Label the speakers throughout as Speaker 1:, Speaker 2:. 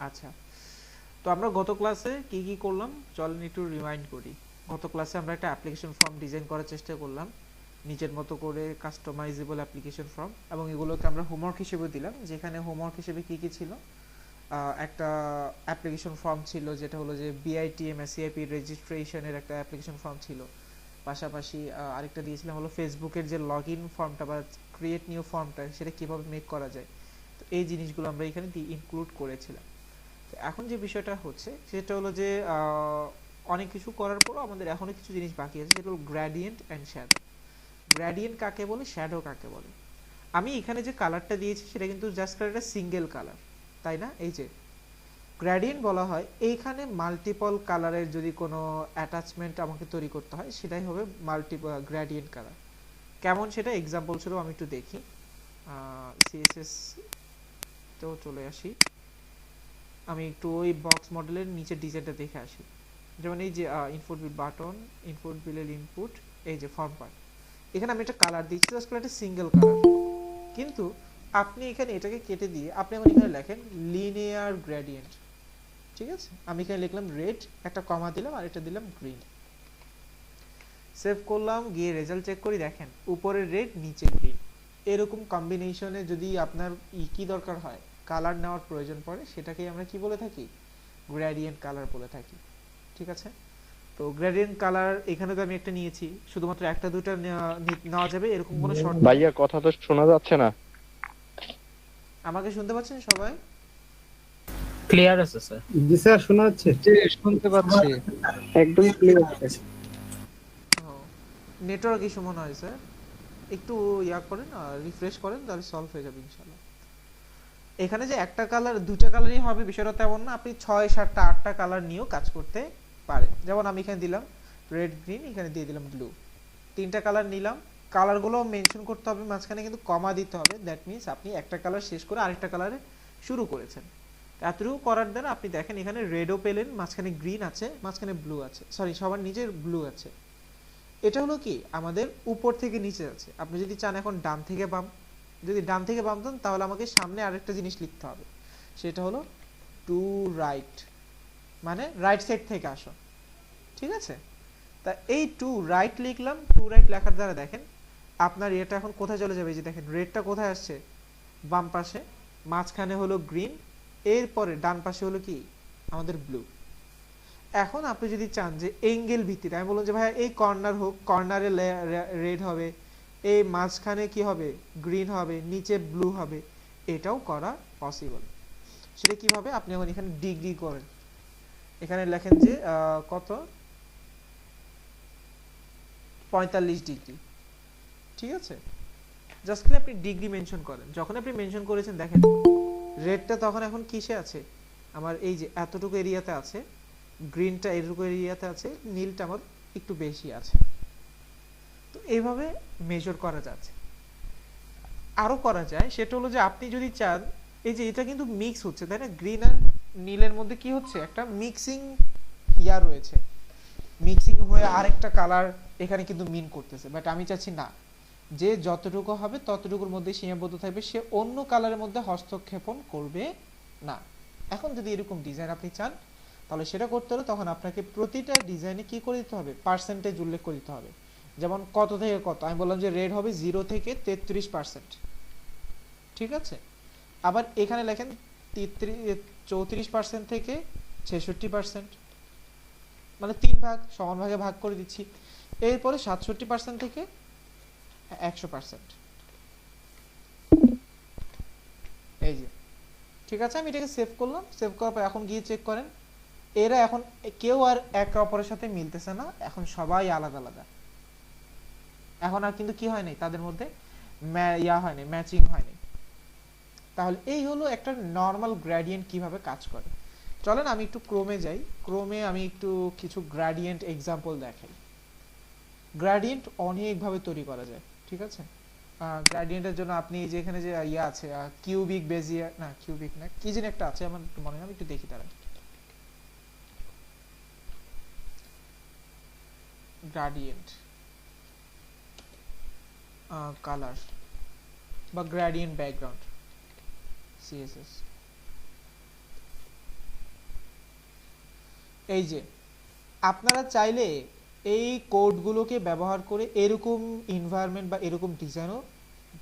Speaker 1: আচ্ছা, তো আমরা গত ক্লাসে কি কি করলাম চলেন একটু রিমাইন্ড করি। গত ক্লাসে আমরা একটা অ্যাপ্লিকেশন ফর্ম ডিজাইন করার চেষ্টা করলাম, নিজের মতো করে কাস্টমাইজেবল অ্যাপ্লিকেশন ফর্ম, এবং এগুলোকে আমরা হোমওয়ার্ক হিসেবে দিলাম। যেখানে হোমওয়ার্ক হিসেবে কি কি ছিল, একটা অ্যাপ্লিকেশন ফর্ম ছিল যেটা হলো যে বিআইটিএম সিআইপি রেজিস্ট্রেশনের একটা অ্যাপ্লিকেশন ফর্ম ছিল। পাশাপাশি আরেকটা দিয়েছিলাম হলো ফেসবুকের যে লগ ইন ফর্মটা বা ক্রিয়েট নিউ ফর্মটা, সেটা কীভাবে মেক করা যায়। তো এই জিনিসগুলো আমরা এখানে ইনক্লুড করেছিলাম। তো এখন যে বিষয়টা হচ্ছে সেটা হলো যে অনেক কিছু করার পরও আমাদের এখনও কিছু জিনিস বাকি আছে, সেটা হলো গ্র্যাডিয়েন্ট অ্যান্ড শ্যাডো। গ্র্যাডিয়েন্ট কাকে বলে, শ্যাডো কাকে বলে। আমি এখানে যে কালারটা দিয়েছি সেটা কিন্তু জাস্ট একটা সিঙ্গেল কালার, তাই না? এই যে গ্র্যাডিয়েন্ট বলা হয় এইখানে মাল্টিপল কালারের যদি কোনো অ্যাটাচমেন্ট আমাকে তৈরি করতে হয়, সেটাই হবে গ্র্যাডিয়েন্ট কালার। কেমন সেটা এক্সাম্পল স্বরূপ আমি একটু দেখি। সিএসএস তেও চলে আসি, আমি একটু ওই বক্স মডেলের নিচের ডিজাইনটা দেখে আসি। যেমন এই যে ইনপুট বিল বাটন, ইনপুট বিলের ইনপুট, এই যে ফর্ম পার্ট, এখানে আমি একটা কালার দিচ্ছি, জাস্ট একটা সিঙ্গেল কালার। কিন্তু আপনি এখানে এটাকে কেটে দিয়ে আপনি আমার এখানে লেখেন লিনিয়ার গ্রেডিয়েন্ট, ঠিক আছে? আমি এখানে লিখলাম রেড, একটা কমা দিলাম, আর এটা দিলাম গ্রিন। সেভ করলাম, গিয়ে রেজাল্ট চেক করি, দেখেন উপরে রেড নিচে গ্রিন। এরকম কম্বিনেশনে যদি আপনার কি দরকার হয়, কালার নেওয়ার প্রয়োজন পড়ে, সেটাকেই আমরা কি বলে থাকি, গ্রেডিয়েন্ট কালার বলে থাকি। ঠিক আছে? তো গ্রেডিয়েন্ট কালার এখানে তো আমি একটা নিয়েছি, শুধুমাত্র একটা দুটো নেওয়া যাবে এরকম কোনো শর্ত নেই।
Speaker 2: ভাইয়া কথা তো শোনা যাচ্ছে না।
Speaker 1: আমাকে শুনতে পাচ্ছেন সবাই?
Speaker 3: ক্লিয়ার আছে স্যার।
Speaker 4: জি স্যার, শোনা যাচ্ছে।
Speaker 5: জি, শুনতে পাচ্ছি।
Speaker 4: একদম ক্লিয়ার আছে।
Speaker 1: নেটওয়ার্ক ইস্যু মনে হয় স্যার, একটু ইয়া করেন, রিফ্রেশ করেন, তাহলে সলভ হয়ে যাবে ইনশাআল্লাহ। এখানে যে একটা কালার দুইটা কালারই হবে বিষয়টা তেমন না, আপনি 6 7টা 8টা কালার নিয়েও কাজ করতে পারে। যেমন আমি এখানে দিলাম রেড গ্রিন, এখানে দিয়ে দিলাম ব্লু, 3টা কালার নিলাম। কালারগুলো মেনশন করতে হবে, মাঝখানে কিন্তু কমা দিতে হবে। দ্যাট মিনস আপনি একটা কালার শেষ করে আরেকটা কালারে শুরু করেছেন। এতটুকু করার দ্বারা আপনি দেখেন এখানে রেডও পেলেন, মাঝখানে গ্রিন আছে, মাঝখানে ব্লু আছে, সরি সবার নিচে ব্লু আছে। এটা হলো কি আমাদের উপর থেকে নিচে আছে। আপনি যদি চান এখন ডান থেকে বাম, যদি ডান থেকে বাম দেন তাহলে আমাকে সামনে আরেকটা জিনিস লিখতে হবে, সেটা হলো টু রাইট, মানে রাইট সাইড থেকে আসো। ঠিক আছে? তা এই টু রাইট লিখলাম, টু রাইট লেখার দ্বারা দেখেন আপনার এটা এখন কোথায় চলে যাবে। যে দেখেন রেডটা কোথায় আসছে, বাম পাশে, মাঝখানে হলো গ্রিন, এরপরে ডান পাশে হলো কি আমাদের ব্লু। এখন আপনি যদি চান যে এঙ্গেল ভিত্তিতে, আমি বললাম যে ভাই এই কর্নার হোক, কর্নারে রেড হবে, এই মাঝখানে কি হবে, গ্রিন হবে, নিচে ব্লু হবে, এটাও করা পসিবল। সেটা কিভাবে, আপনি এখন এখানে ডিগ্রি করেন, এখানে লেখেন যে কত 45 ডিগ্রি। ঠিক আছে? জাস্ট আপনি ডিগ্রি মেনশন করেন। যখন আপনি মেনশন করেছেন দেখেন রেডটা তখন এখন কিসে আছে, আমার এই যে এতটুকু এরিয়াতে আছে, গ্রিনটা এটুকু এরিয়াতে আছে, নীলটা আমার একটু বেশি আছে। তো এইভাবে মেজর করা যাচ্ছে। আরো করা যায়, সেটা হলো যে আপনি যদি চান, এই যে এটা কিন্তু মিক্স হচ্ছে, তাই না? গ্রিন আর নীলের মধ্যে কি হচ্ছে, একটা মিক্সিং ইয়া রয়েছে, মিক্সিং হয়ে আরেকটা কালার এখানে কিন্তু মিন করতেছে। বাট আমি চাচ্ছি না, যে যতটুকু হবে ততটুকুর মধ্যে সীমাবদ্ধ থাকবে, সে অন্য কালারের মধ্যে হস্তক্ষেপণ করবে না। এখন যদি এরকম ডিজাইন আপনি চান তাহলে সেটা করতে হলে তখন আপনাকে প্রতিটা ডিজাইনে কি করে দিতে হবে, পার্সেন্টেজ উল্লেখ করে দিতে হবে। যেমন কত থেকে কত, আমি বললাম যে রেড হবে 0 থেকে 33%। ঠিক আছে? আবার এখানে লেখেন 34% থেকে 66%, মানে 3 ভাগ সমান ভাগে ভাগ করে দিচ্ছি। এরপরে 67% থেকে 100%। এই যে ঠিক আছে, আমি এটাকে সেভ করলাম। সেভ করার পর এখন গিয়ে চেক করেন, এরা এখন কেউ আর একে অপরের সাথে মিলতেছে না, এখন সবাই আলাদা আলাদা। এখন আর কিন্তু কি হয় নাই, তাদের মধ্যে ইয়া হয় নাই, ম্যাচিং হয় নাই। তাহলে এই হলো একটা নর্মাল গ্রেডিয়েন্ট কিভাবে কাজ করে। চলেন আমি একটু ক্রোমে যাই, ক্রোমে আমি একটু কিছু গ্রেডিয়েন্ট এক্সাম্পল দেখাই। গ্রেডিয়েন্ট অনেকভাবে তৈরি করা যায়। ঠিক আছে? গ্রেডিয়েন্টের জন্য আপনি যে এখানে যে ইয়া আছে কিউবিক বেজিয়ার, না কিউবিক না, কি যেন একটা আছে আমার মনে হয়, আমি একটু দেখি তারা। গ্রেডিয়েন্ট কালার বা গ্রেডিয়েন্ট ব্যাকগ্রাউন্ড, সিএসএস। এই যে আপনারা চাইলে এই কোডগুলোকে ব্যবহার করে এরকম এনভায়রনমেন্ট বা এরকম ডিজাইনও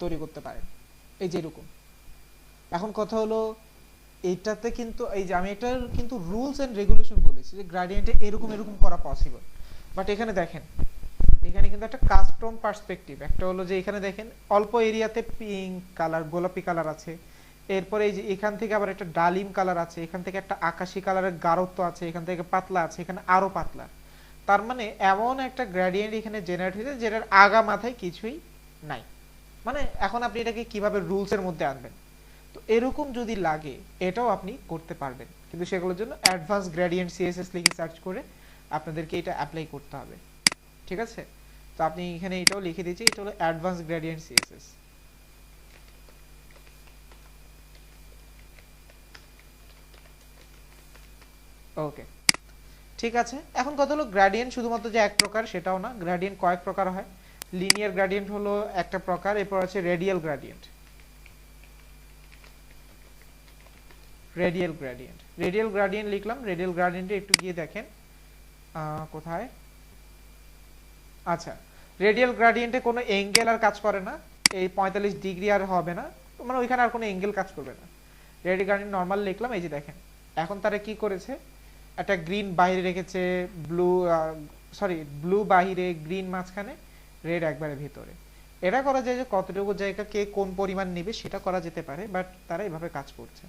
Speaker 1: তৈরি করতে পারেন, এই যে এরকম। এখন কথা হলো এইটাতে কিন্তু এই যে আমি এটার কিন্তু রুলস এন্ড রেগুলেশন বলেছি যে গ্রেডিয়েন্টে এরকম এরকম করা পসিবল, বাট এখানে দেখেন এখানে কিন্তু একটা কাস্টম পার্সপেক্টিভ। একটা হলো যে এখানে দেখেন অল্প এরিয়াতে পিঙ্ক কালার, গোলাপি কালার আছে, এরপরে এই যে এখান থেকে আবার একটা ডালিম কালার আছে, এখান থেকে একটা আকাশী কালারের গাঢ়ত্ব আছে, এখান থেকে পাতলা আছে, এখানে আরো পাতলা। তার মানে এমন একটা গ্রেডিয়েন্ট এখানে জেনারেট হয়েছে যেটার আগা মাথায় কিছুই নাই। মানে এখন আপনি এটাকে কিভাবে রুলস এর মধ্যে আনবেন, তো এরকম যদি লাগে এটাও আপনি করতে পারবেন, কিন্তু সেগুলোর জন্য অ্যাডভান্স গ্রেডিয়েন্ট সিএসএস লিখে সার্চ করে আপনাদেরকে এটা অ্যাপ্লাই করতে হবে, ঠিক আছে? তো আপনি এখানে এটাও লিখে দিয়েছি, এটা হলো অ্যাডভান্স গ্রেডিয়েন্ট সিএসএস। ওকে, ঠিক আছে। এখন কথা হলো গ্রেডিয়েন্ট শুধুমাত্র যে এক প্রকার সেটাও না, গ্রেডিয়েন্ট কয়েক প্রকার হয়। লিনিয়ার গ্রেডিয়েন্ট হলো একটা প্রকার, এরপর আছে radial gradient. Radial gradient, radial gradient লিখলাম। রেডিয়াল গ্রেডিয়েন্টে একটু গিয়ে দেখেন কোথায়, আচ্ছা রেডিয়াল গ্রেডিয়েন্টে কোনো অ্যাঙ্গেল আর কাজ করে না, এই 45 ডিগ্রি আর হবে না, মানে ওইখানে আর কোনো অ্যাঙ্গেল কাজ করবে না। রেডিয়াল গ্রেডিয়েন্ট নরমাল লিখলাম। এই যে দেখেন এখন তারা কি করেছে, একটা গ্রিন বাইরে রেখেছে, ব্লু বাইরে, গ্রিন মাঝখানে, রেড একবারে ভিতরে। এটা করা যায় যে কতটুকু জায়গা কে কোন পরিমাণ নেবে সেটা করা যেতে পারে, বাট তারা এভাবে কাজ করছে,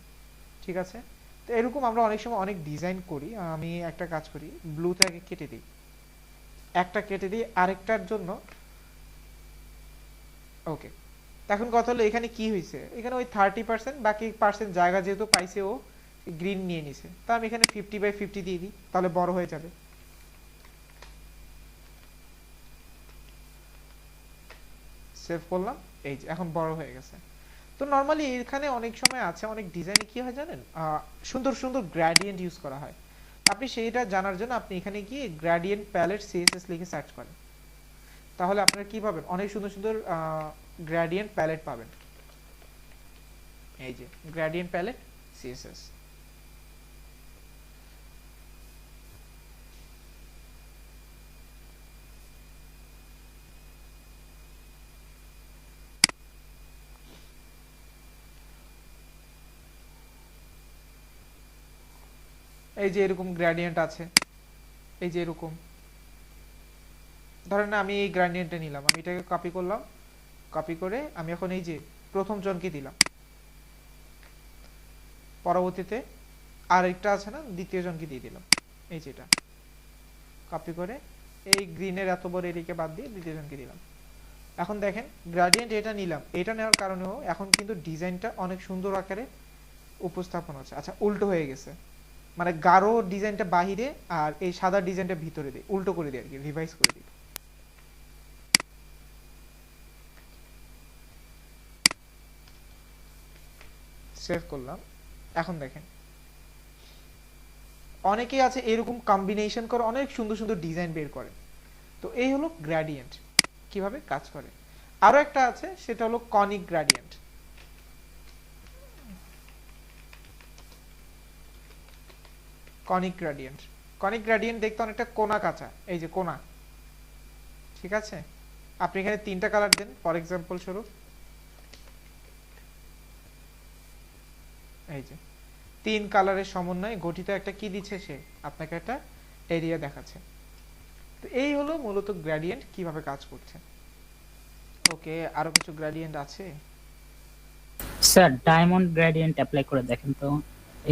Speaker 1: ঠিক আছে? তো এরকম আমরা অনেক সময় অনেক ডিজাইন করি। আমি একটা কাজ করি, ব্লুতে আগে কেটে দিই, একটা কেটে দিই আরেকটার জন্য। ওকে, এখন কথা হলো এখানে কি হয়েছে, এখানে ওই 30% বাকি পার্সেন্ট জায়গা যেহেতু পাইছে ও গ্রিন নিয়ে নিছে, তা আমি এখানে 50/50 দিয়ে দিই, তাহলে বড় হয়ে যাবে। সেভ করলাম, এই যে এখন বড় হয়ে গেছে। তো নরমালি এখানে অনেক সময় আছে, অনেক ডিজাইনে কি হয় জানেন, সুন্দর সুন্দর গ্রেডিয়েন্ট ইউজ করা হয়। আপনি সেইটা জানার জন্য আপনি এখানে গিয়ে গ্রেডিয়েন্ট প্যালেট সিএসএস লিখে সার্চ করেন, তাহলে আপনারা কি পাবেন, অনেক সুন্দর সুন্দর গ্রেডিয়েন্ট প্যালেট পাবেন। এই যে গ্রেডিয়েন্ট প্যালেট সিএসএস। এই যে এরকম গ্রেডিয়েন্ট আছে, এই যে এরকম ধরেন আমি এই গ্রেডিয়েন্টটা নিলাম, আমি এটাকে কপি করলাম, কপি করে আমি এখন এই যে প্রথম জনকে দিলাম, পরবর্তীতে আরেকটা আছে না, দ্বিতীয় জনকে দিয়ে দিলাম, এই যেটা কপি করে এই গ্রিনের এত বড় এরিয়াকে বাদ দিয়ে দ্বিতীয় জনকে দিলাম। এখন দেখেন গ্রেডিয়েন্ট এটা নিলাম, এটা নেওয়ার কারণেও এখন কিন্তু ডিজাইনটা অনেক সুন্দর আকারে উপস্থাপন হচ্ছে। আচ্ছা উল্টো হয়ে গেছে, মানে গাঢ় ডিজাইনটা বাহিরে আর এই সাদা ডিজাইনটা ভিতরে দিই, উল্টো করে দিই আর কি, রিভাইজ করে দিই। সেভ করলাম। এখন দেখেন অনেকেই আছে এরকম কম্বিনেশন করে অনেক সুন্দর সুন্দর ডিজাইন বের করে। তো এই হলো গ্রেডিয়েন্ট কিভাবে কাজ করে। আরো একটা আছে, সেটা হলো conic gradient. Conic gradient, conic gradient দেখতে অনেকটা কোনা কাঁচা, এই যে কোনা, ঠিক আছে? আপনি এখানে তিনটা কালার দেন ফর এক্সাম্পল স্বরূপ, এই যে তিন কালারের সমন্বয়ে গঠিত একটা কি দিচ্ছে সে, আপনাকে একটা এরিয়া দেখাচ্ছে। তো এই হলো মূলত গ্রেডিয়েন্ট কিভাবে কাজ করছে। ওকে, আরো কিছু গ্রেডিয়েন্ট আছে
Speaker 3: স্যার ডায়মন্ড গ্রেডিয়েন্ট অ্যাপ্লাই করে দেখেন তো,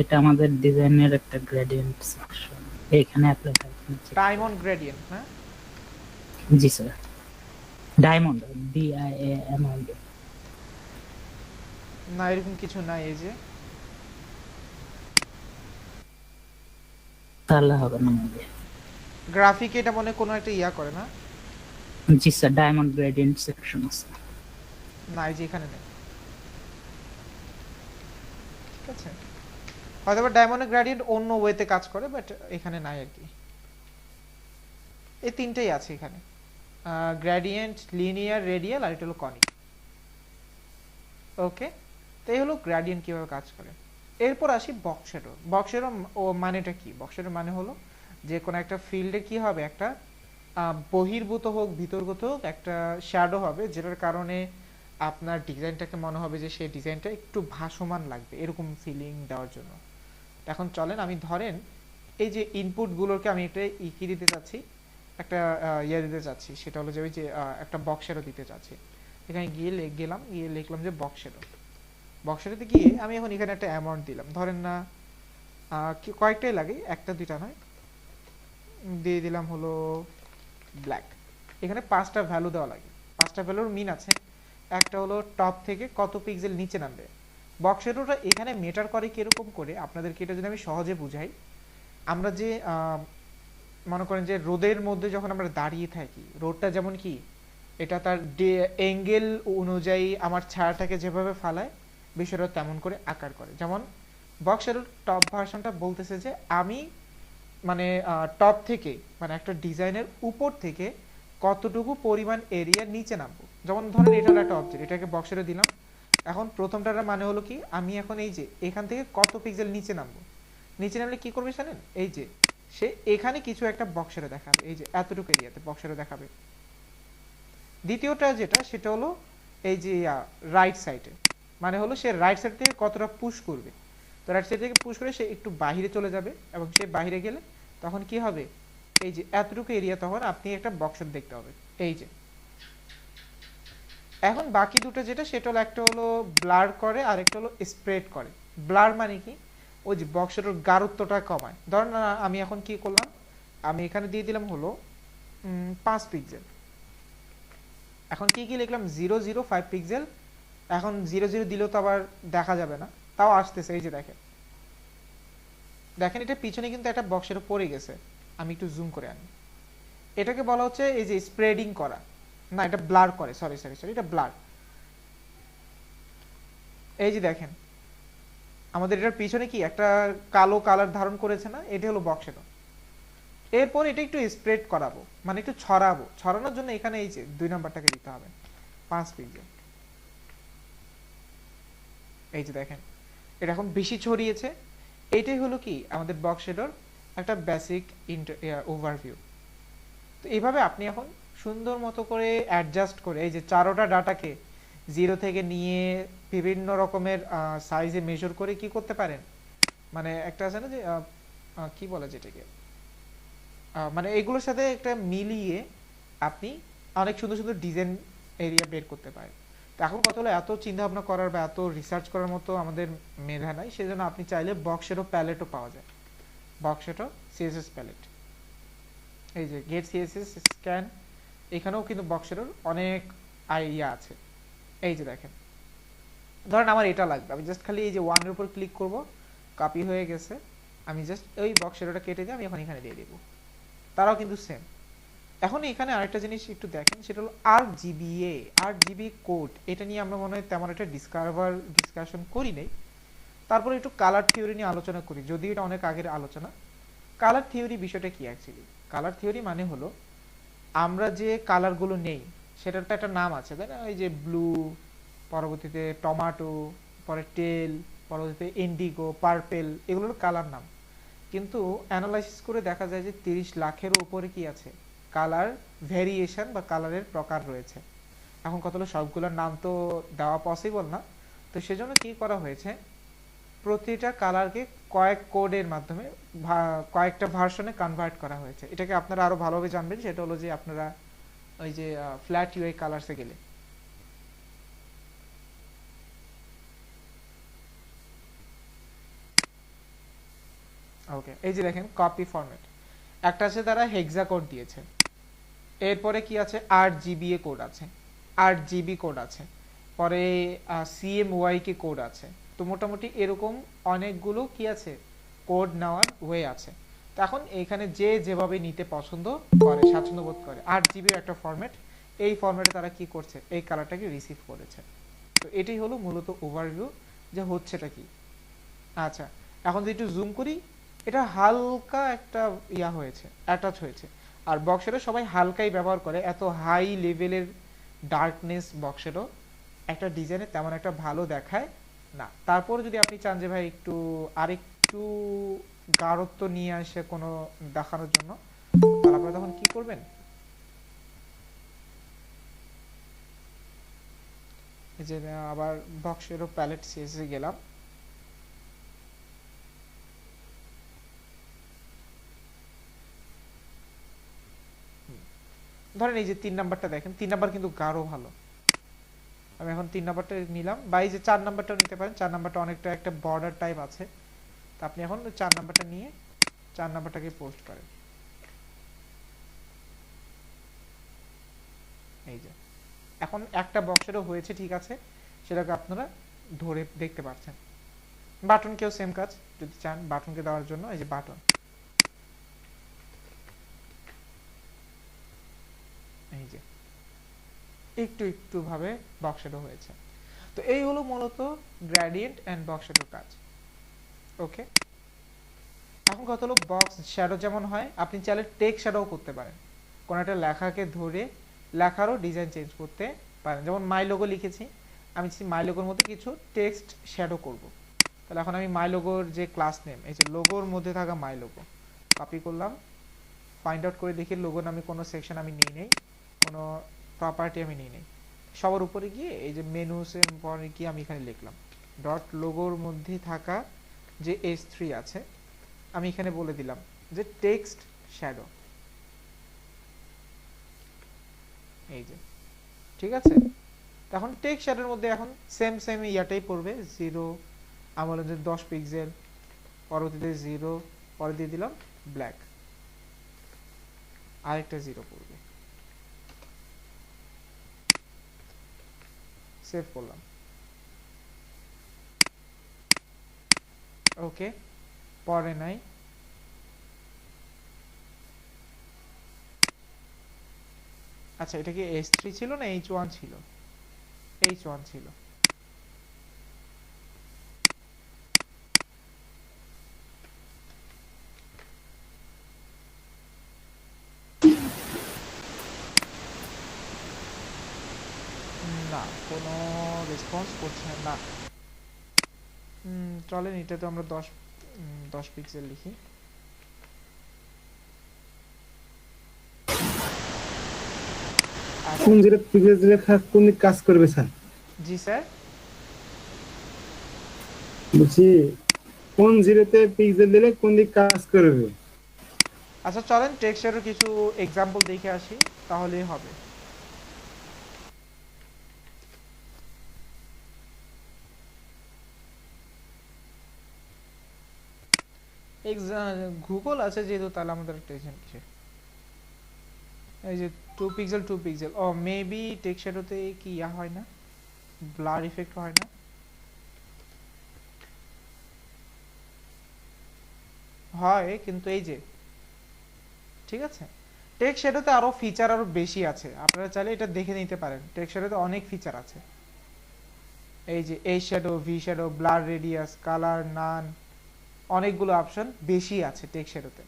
Speaker 3: এটা আমাদের ডিজাইনের একটা গ্রেডিয়েন্ট সেকশন, এখানে অ্যাপ্লাই করতে।
Speaker 1: ডায়মন্ড গ্রেডিয়েন্ট না?
Speaker 3: জি স্যার, ডায়মন্ড DIAMOND।
Speaker 1: না এরকম কিছু নাই, এই যে
Speaker 3: তাহলে হবে না মনে হয়।
Speaker 1: গ্রাফিক এটা মনে কোনো একটা ইয়া করে না?
Speaker 3: জি স্যার, ডায়মন্ড গ্রেডিয়েন্ট সেকশন আছে।
Speaker 1: না এই যে এখানে নেই, ঠিক আছে? হয়তো বা ডায়মন্ড গ্রেডিয়েন্ট অন্য ওয়েতে কাজ করে, বাট এখানে নাই আর কি। এই তিনটেই আছে এখানে, গ্রেডিয়েন্ট, লিনিয়ার, রেডিয়াল আর এটা হলো কনিক। ওকে, তো এই হলো গ্রেডিয়েন্ট কিভাবে কাজ করে। এরপর আসি বক্স শ্যাডো। বক্স শ্যাডো ও মানেটা কি? বক্স শ্যাডোর মানে হলো যে কোনো একটা ফিল্ডে কি হবে, একটা বহির্ভূত হোক ভিতরগত হোক একটা শ্যাডো হবে, যেটার কারণে আপনার ডিজাইনটাকে মনে হবে যে সেই ডিজাইনটা একটু ভাসমান লাগবে, এরকম ফিলিং দেওয়ার জন্য। এখন চলেন আমি ধরেন এই যে ইনপুটগুলোকে আমি একটা কি দিতে চাচ্ছি, একটা ইয়ে দিতে চাচ্ছি, সেটা হলো যে ওই যে একটা বক্সেরও দিতে চাচ্ছি। এখানে গিয়ে গিয়ে লিখলাম যে বক্সেরও। বক্সেরোতে গিয়ে আমি এখন এখানে একটা অ্যামাউন্ট দিলাম, ধরেন না কয়েকটাই লাগে, একটা দুইটা নয়, দিয়ে দিলাম হলো ব্ল্যাক। এখানে 5টা ভ্যালু দেওয়া লাগে, 5টা ভ্যালুর মিন আছে। একটা হলো টপ থেকে কত পিক্সেল নিচে নামবে। বক্সেরোটা এখানে মেটার করে কিরকম করে, আপনাদেরকে এটা যদি আমি সহজে বুঝাই, আমরা যে মনে করেন যে রোদের মধ্যে যখন আমরা দাঁড়িয়ে থাকি, রোদটা যেমন কি এটা তার অ্যাঙ্গেল অনুযায়ী আমার ছায়াটাকে যেভাবে ফালায়, বিষয়টা তেমন করে আকার করে। যেমন বক্সেরোর টপ ভার্সনটা বলতেছে যে আমি মানে টপ থেকে মানে একটা ডিজাইনের উপর থেকে কতটুকু পরিমাণ এরিয়া নিচে নামবো। যেমন ধরেন এটা হলো একটা অবজেক্ট, এটাকে বক্সেরও দিলাম। এখন প্রথমটার মানে হলো কি, আমি এখন এই যে এখান থেকে কত পিক্সেল নিচে নামবো, নিচে নামলে কি করবে জানেন, এই যে সে এখানে কিছু একটা বক্সেরও দেখাবে, এই যে এতটুকু এরিয়াতে বক্সেরও দেখাবে। দ্বিতীয়টা যেটা, সেটা হলো এই যে রাইট সাইডে, মানে হলো সে রাইট সাইড থেকে কতটা পুশ করবে। তো রাইট সাইড থেকে পুশ করে সে একটু বাইরে চলে যাবে, এবং সে বাইরে গেলে তখন কি হবে, এই যে এতটুকু এরিয়া তখন আপনি একটা বক্স দেখতে হবে, এই যে। এখন বাকি দুটো যেটা, সেটা হলো একটা হলো ব্লার করে আর একটা হলো স্প্রেড করে। ব্লার মানে কি, ওই যে বক্সের গাঢ়ত্বটা কমায়। ধরেন আমি এখন কি করলাম, আমি এখানে দিয়ে দিলাম হলো 5 পিক্সেল। এখন কি কি লিখলাম, 005 পিক্সেল। এখন 00 দিলেও তো আবার দেখা যাবে না, তাও আসতেছে, এই যে দেখেন দেখেন এটা পিছনে কিন্তু একটা বক্সের পড়ে গেছে। আমি একটু জুম করে আনি, এটাকে বলা হচ্ছে এই যে স্প্রেডিং করা, না এটা ব্লার করে, সরি এটা ব্লার। এই যে দেখেন আমাদের এটার পিছনে কি একটা কালো কালার ধারণ করেছে না, এটা হলো বক্সের। এরপর এটা একটু স্প্রেড করাবো, মানে একটু ছড়াবো, ছড়ানোর জন্য এখানে এই যে 2 নাম্বারটাকে দিতে হবে 5 পিক্সেল। এই যে দেখেন এটা এখন বেশি ছড়িয়েছে। এইটাই হলো কি আমাদের বক্স শেডোর একটা বেসিক ওভারভিউ। তো এইভাবে আপনি এখন সুন্দর মতো করে অ্যাডজাস্ট করে এই যে চারোটা ডাটাকে 0 থেকে নিয়ে বিভিন্ন রকমের সাইজে মেজার করে কি করতে পারেন, মানে একটা আছে না যে কি বলে যেটাকে, মানে এগুলোর সাথে একটা মিলিয়ে আপনি অনেক সুন্দর সুন্দর ডিজাইন এরিয়া বের করতে পারেন। তো এখন কথা হলো এত চিন্তা ভাবনা করার বা এত রিসার্চ করার মতো আমাদের মেধা নাই, সেজন্য আপনি চাইলে বক্সেরও প্যালেটও পাওয়া যায়, বক্সেরও সিএসএস প্যালেট। এই যে গেট সিএসএস স্ক্যান, এখানেও কিন্তু বক্সেরও অনেক আইডিয়া আছে। এই যে দেখেন ধরেন আমার এটা লাগবে, আমি জাস্ট খালি এই যে 1 এর উপর ক্লিক করব, কপি হয়ে গেছে, আমি জাস্ট ওই বক্সেরটা কেটে দিয়ে আমি এখন এখানে দিয়ে দেব, তারাও কিন্তু সেম। এখন এখানে আরেকটা জিনিস একটু দেখেন, সেটা হলো আরজিবি কোড। এটা নিয়ে আমরা মনে হয় তেমন একটা ডিসকাশন করি নাই। তারপরে একটু কালার থিওরি নিয়ে আলোচনা করি, যদি এটা অনেক আগের আলোচনা। কালার থিওরি বিষয়টা কি অ্যাকচুয়ালি, কালার থিওরি মানে হলো আমরা যে কালারগুলো নেই সেটার তো একটা নাম আছে, তাই না? এই যে ব্লু, পরবর্তীতে টমেটো, পরে টেল, পরবর্তীতে ইন্ডিগো, পার্পেল, এগুলোর কালার নাম। কিন্তু অ্যানালাইসিস করে দেখা যায় যে 30 লাখের উপরে কি আছে, কালার ভেরিয়েশন বা কালারের প্রকার রয়েছে। এখন কত হলো সবগুলোর নাম তো দেওয়া পসিবল না, তো সেজন্য কি করা হয়েছে, প্রতিটা কালারকে কয়েক কোডের মাধ্যমে কয়েকটা ভার্সনে কনভার্ট করা হয়েছে। এটাকে আপনারা আরো ভালোভাবে জানবেন, সেটা হলো যে আপনারা ওই যে ফ্ল্যাট ইউআই কালারসে গেলে। ওকে, এই যে দেখেন কপি ফরম্যাট, একটা আছে তারা হেক্সা কোড দিয়েছে, এরপরে কি আছে 8 জিবি কোড আছে, 8 জিবি কোড আছে, পরে সিএমওয়াইকে কোড আছে। তো মোটামুটি এরকম অনেকগুলো কি আছে কোড নেওয়ার ওয়ে আছে। তো এখন এখানে যে যেভাবে নিতে পছন্দ করে, স্বাচ্ছন্দ্য বোধ করে, 8 জিবির একটা ফরম্যাট, এই ফরম্যাটে তারা কি করছে, এই কালারটাকে রিসিভ করেছে। তো এটাই হলো মূলত ওভারভিউ যে হচ্ছেটা কি। আচ্ছা, এখন যদি একটু জুম করি, এটা হালকা একটা ইয়া হয়েছে, অ্যাটাচ হয়েছে। আর বক্সেরও সবাই হালকাই ব্যবহার করে, এত হাই লেভেলের ডার্কনেস বক্সেরও একটা ডিজাইনে তেমন একটা ভালো দেখায় না। তারপর যদি আপনি চান যে ভাই একটু আরেকটু একটু গাঢ়ত্ব নিয়ে আসে কোনো দেখানোর জন্য, তাহলে আপনারা তখন কি করবেন, এই যে আবার বক্সেরও প্যালেট সিএসএ গেলাম, ধরেন এই যে 3 নাম্বারটা দেখেন, 3 নাম্বার কিন্তু গাঢ় ভালো, আমি এখন 3 নাম্বারটা নিলাম, বা এই যে 4 নাম্বারটাও নিতে পারেন, 4 নাম্বারটা অনেকটা একটা বর্ডার টাইপ আছে, তো আপনি এখন 4 নাম্বারটা নিয়ে 4 নাম্বারটাকে পোস্ট করেন, এই যে এখন একটা বক্সেরও হয়েছে, ঠিক আছে, সেটাকে আপনারা ধরে দেখতে পাচ্ছেন। বাটন কেও সেম কাজ, যদি চান বাটনকে দেওয়ার জন্য এই যে বাটন, এই যে একটু একটু ভাবে বক্স শ্যাডো হয়েছে। তো এই হলো মূলত গ্রেডিয়েন্ট এন্ড বক্স শ্যাডোর কাজ। ওকে, এখন কথা হলো বক্স শ্যাডো যেমন হয়, আপনি চাইলে টেক্সট শ্যাডো করতে পারেন, কোন একটা লেখাকে ধরে লেখারও ডিজাইন চেঞ্জ করতে পারেন। যেমন মাই লোগো লিখেছি, আমি মাই লোগোর মধ্যে কিছু টেক্সট শ্যাডো করব, তাহলে এখন আমি মাই লোগোর যে ক্লাস নেম, এই যে লোগোর মধ্যে থাকা মাই লোগো কপি করলাম, ফাইন্ড আউট করে দেখি লোগো নামে কোনো সেকশন আমি নিই নেই, কোনো প্রপার্টি আমি নিই নেই, সবার উপরে গিয়ে এই যে মেনুসের পরে গিয়ে আমি এখানে লিখলাম ডট লোগোর মধ্যে থাকা যে S3 আছে, আমি এখানে বলে দিলাম যে টেক্সট শ্যাডো, এই যে ঠিক আছে। তখন টেক্সট শ্যাডোর মধ্যে এখন সেম ইয়াটাই পড়বে, 0 আমার যে 10 পিক্সেল, পরবর্তীতে 0, পরে দিয়ে দিলাম ব্ল্যাক, আরেকটা 0 পড়বে, সেভ করলাম। ওকে, পরে নাই, আচ্ছা এটা কি S3 ছিল না H1 ছিল? H1 ছিল। না, কোনো রেসপন্স করছে না। চলেন এটা তো আমরা 10 পিক্সেল লিখি।
Speaker 4: কোন জিরো পিক্সেল লেখা কোন দিক কাজ করবে স্যার?
Speaker 1: জি স্যার,
Speaker 4: বলছি কোন জিরোতে পিক্সেল দিলে কোন দিক কাজ করবে?
Speaker 1: আচ্ছা চলেন টেক্সচারের কিছু এক্সাম্পল দেখে আসি, তাহলেই হবে। গুগল আছে যেহেতু, তাহলে আমাদের টেনশন কিসের? এই যে 2 পিক্সেল 2 পিক্সেল, ও মেবি টেক্সট শ্যাডোতে কি ইয়া হয় না, ব্লার ইফেক্ট হয় না? হয়, কিন্তু এই যে ঠিক আছে, টেক্সট শ্যাডোতে আরো ফিচার আরো বেশি আছে, আপনারা চাইলে এটা দেখে নিতে পারেন। টেক্সট শ্যাডোতে অনেক ফিচার আছে, এই যে এই শ্যাডো, ভি shadow, blur radius, colour, none, অনেকগুলো অপশন বেশি আছে টেক্সট শ্যাডোতে।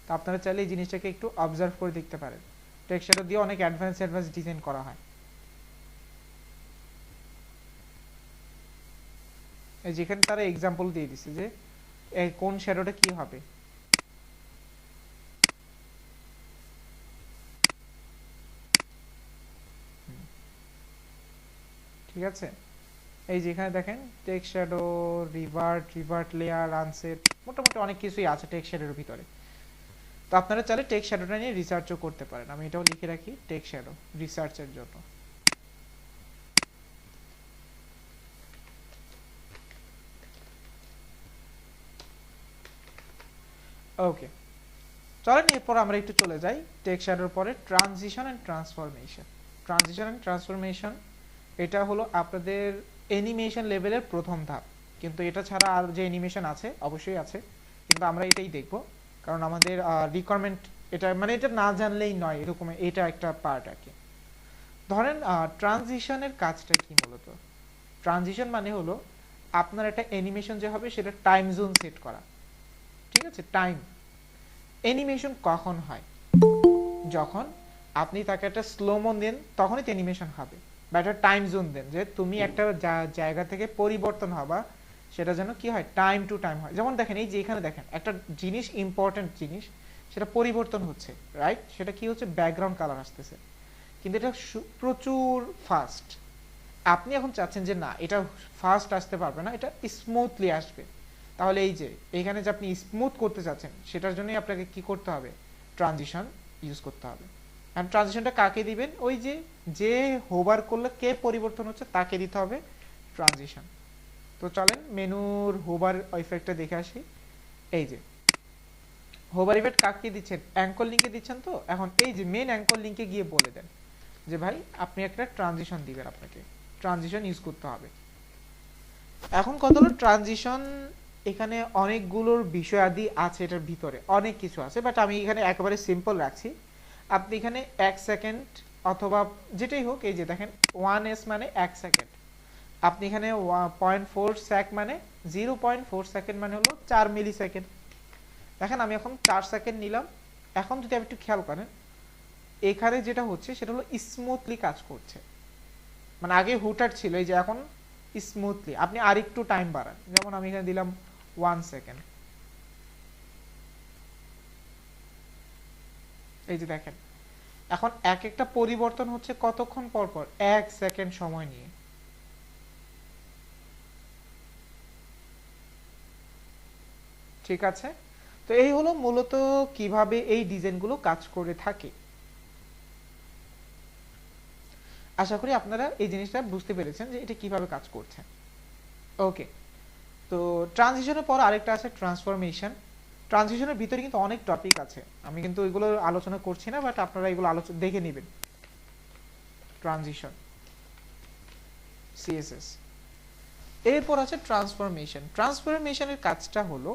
Speaker 1: তো আপনারা চাইলে এই জিনিসটাকে একটু অবজার্ভ করে দেখতে পারেন, টেক্সট শ্যাডো দিয়ে অনেক অ্যাডভান্স ডিজাইন করা হয়। এই যেখানে তারা এক্সাম্পল দিয়ে দিছে যে এই কোন শ্যাডোটা কি হবে। ঠিক আছে, এই যেখানে দেখেন টেক্সট শ্যাডো, রিভার্ট লেয়ার, আনসেট, মোটামুটি অনেক কিছুই আছে টেক্সট শ্যাডোর ভিতরে। তো আপনারা চাইলে টেক্সট শ্যাডোটা নিয়ে রিসার্চও করতে পারেন, আমি এটাও লিখে রাখি টেক্সট শ্যাডো রিসার্চের জন্য। ওকে, চলেন এরপর আমরা একটু চলে যাই টেক্সট শ্যাডোর পরে transition and transformation. Transition and transformation এটা হলো আপনাদের অ্যানিমেশন লেভেলের প্রথম ধাপ, কিন্তু এটা ছাড়া আর যে অ্যানিমেশন আছে অবশ্যই আছে, কিন্তু আমরা এটাই দেখব কারণ আমাদের রিকোয়ারমেন্ট এটা, মানে এটা না জানলেই নয় এরকম, এটা একটা পার্ট আর কি। ধরেন ট্রানজিশনের কাজটা কি মূলত? ট্রানজিশন মানে হলো আপনার একটা অ্যানিমেশন যে হবে সেটা টাইম জোন সেট করা। ঠিক আছে, টাইম অ্যানিমেশন কখন হয়? যখন আপনি তাকে একটা স্লোমো দেন তখনই তো অ্যানিমেশন হবে, বা একটা টাইম জোন দেন যে তুমি একটা জায়গা থেকে পরিবর্তন হবা সেটা যেন কি হয়, টাইম টু টাইম হয়। যেমন দেখেন এই যে এখানে দেখেন একটা জিনিস, ইম্পর্টেন্ট জিনিস, সেটা পরিবর্তন হচ্ছে, রাইট? সেটা কি হচ্ছে, ব্যাকগ্রাউন্ড কালার আসতেছে, কিন্তু এটা প্রচুর ফাস্ট। আপনি এখন চাচ্ছেন যে না, এটা ফাস্ট আসতে পারবে না, এটা স্মুথলি আসবে। তাহলে এই যে এখানে যে আপনি স্মুথ করতে চাচ্ছেন, সেটার জন্যই আপনাকে কি করতে হবে, ট্রানজিশন ইউজ করতে হবে। আর ট্রানজিশনটা কাকে দিবেন, ওই যে যে হোভার করলে কে পরিবর্তন হচ্ছে তাকে দিতে হবে ট্রানজিশন। তো চলেন মেনুর হোভার ইফেক্টটা দেখে আসি। এই যে হোভার ইফেক্ট কাকে দিচ্ছেন, অ্যাঙ্কর লিঙ্কে দিচ্ছেন। তো এখন এই যে মেন অ্যাঙ্কর লিঙ্কে গিয়ে বলে দেন যে ভাই আপনি একটা ট্রানজিশন দিবেন, আপনাকে ট্রানজিশন ইউজ করতে হবে। এখন কত হলো ট্রানজিশন, এখানে অনেকগুলোর বিষয়াদি আছে, এটার ভিতরে অনেক কিছু আছে, বাট আমি এখানে একেবারে সিম্পল রাখছি। আপনি এখানে 1 সেকেন্ড অথবা যেটাই হোক, এই যে দেখেন 1s মানে 1 সেকেন্ড, আপনি এখানে 0.4 সেক মানে 0.4 সেকেন্ড মানে হলো 4 মিলি সেকেন্ড। দেখেন আমি এখন 4 সেকেন্ড নিলাম। এখন যদি আপনি একটু খেয়াল করেন, এখানে যেটা হচ্ছে সেটা হলো স্মুথলি কাজ করছে, মানে আগে হুটার ছিল, এই যে এখন স্মুথলি। আপনি আরেকটু টাইম বাড়ান, যেমন আমি এখানে দিলাম 1 সেকেন্ড। এই যে দেখেন এখন এক একটা পরিবর্তন হচ্ছে কতক্ষণ পর পর, 1 সেকেন্ড সময় নিয়ে। ঠিক আছে, তো এই হলো মূলত কিভাবে এই ডিজাইনগুলো কাজ করে থাকে। আশা করি আপনারা এই জিনিসটা বুঝতে পেরেছেন যে এটা কিভাবে কাজ করছে। ওকে, তো ট্রানজিশনের পর আরেকটা আছে ট্রান্সফরমেশন। ট্রানজিশনের ভিতরে কিন্তু অনেক টপিক আছে, আমি কিন্তু এগুলো আলোচনা করছি না, বাট আপনারা এগুলো আলোচনা দেখে নেবেন। ট্রানজিশন, সিএসএস, এরপর আছে ট্রান্সফরমেশন। ট্রান্সফরমেশনের কাজটা হলো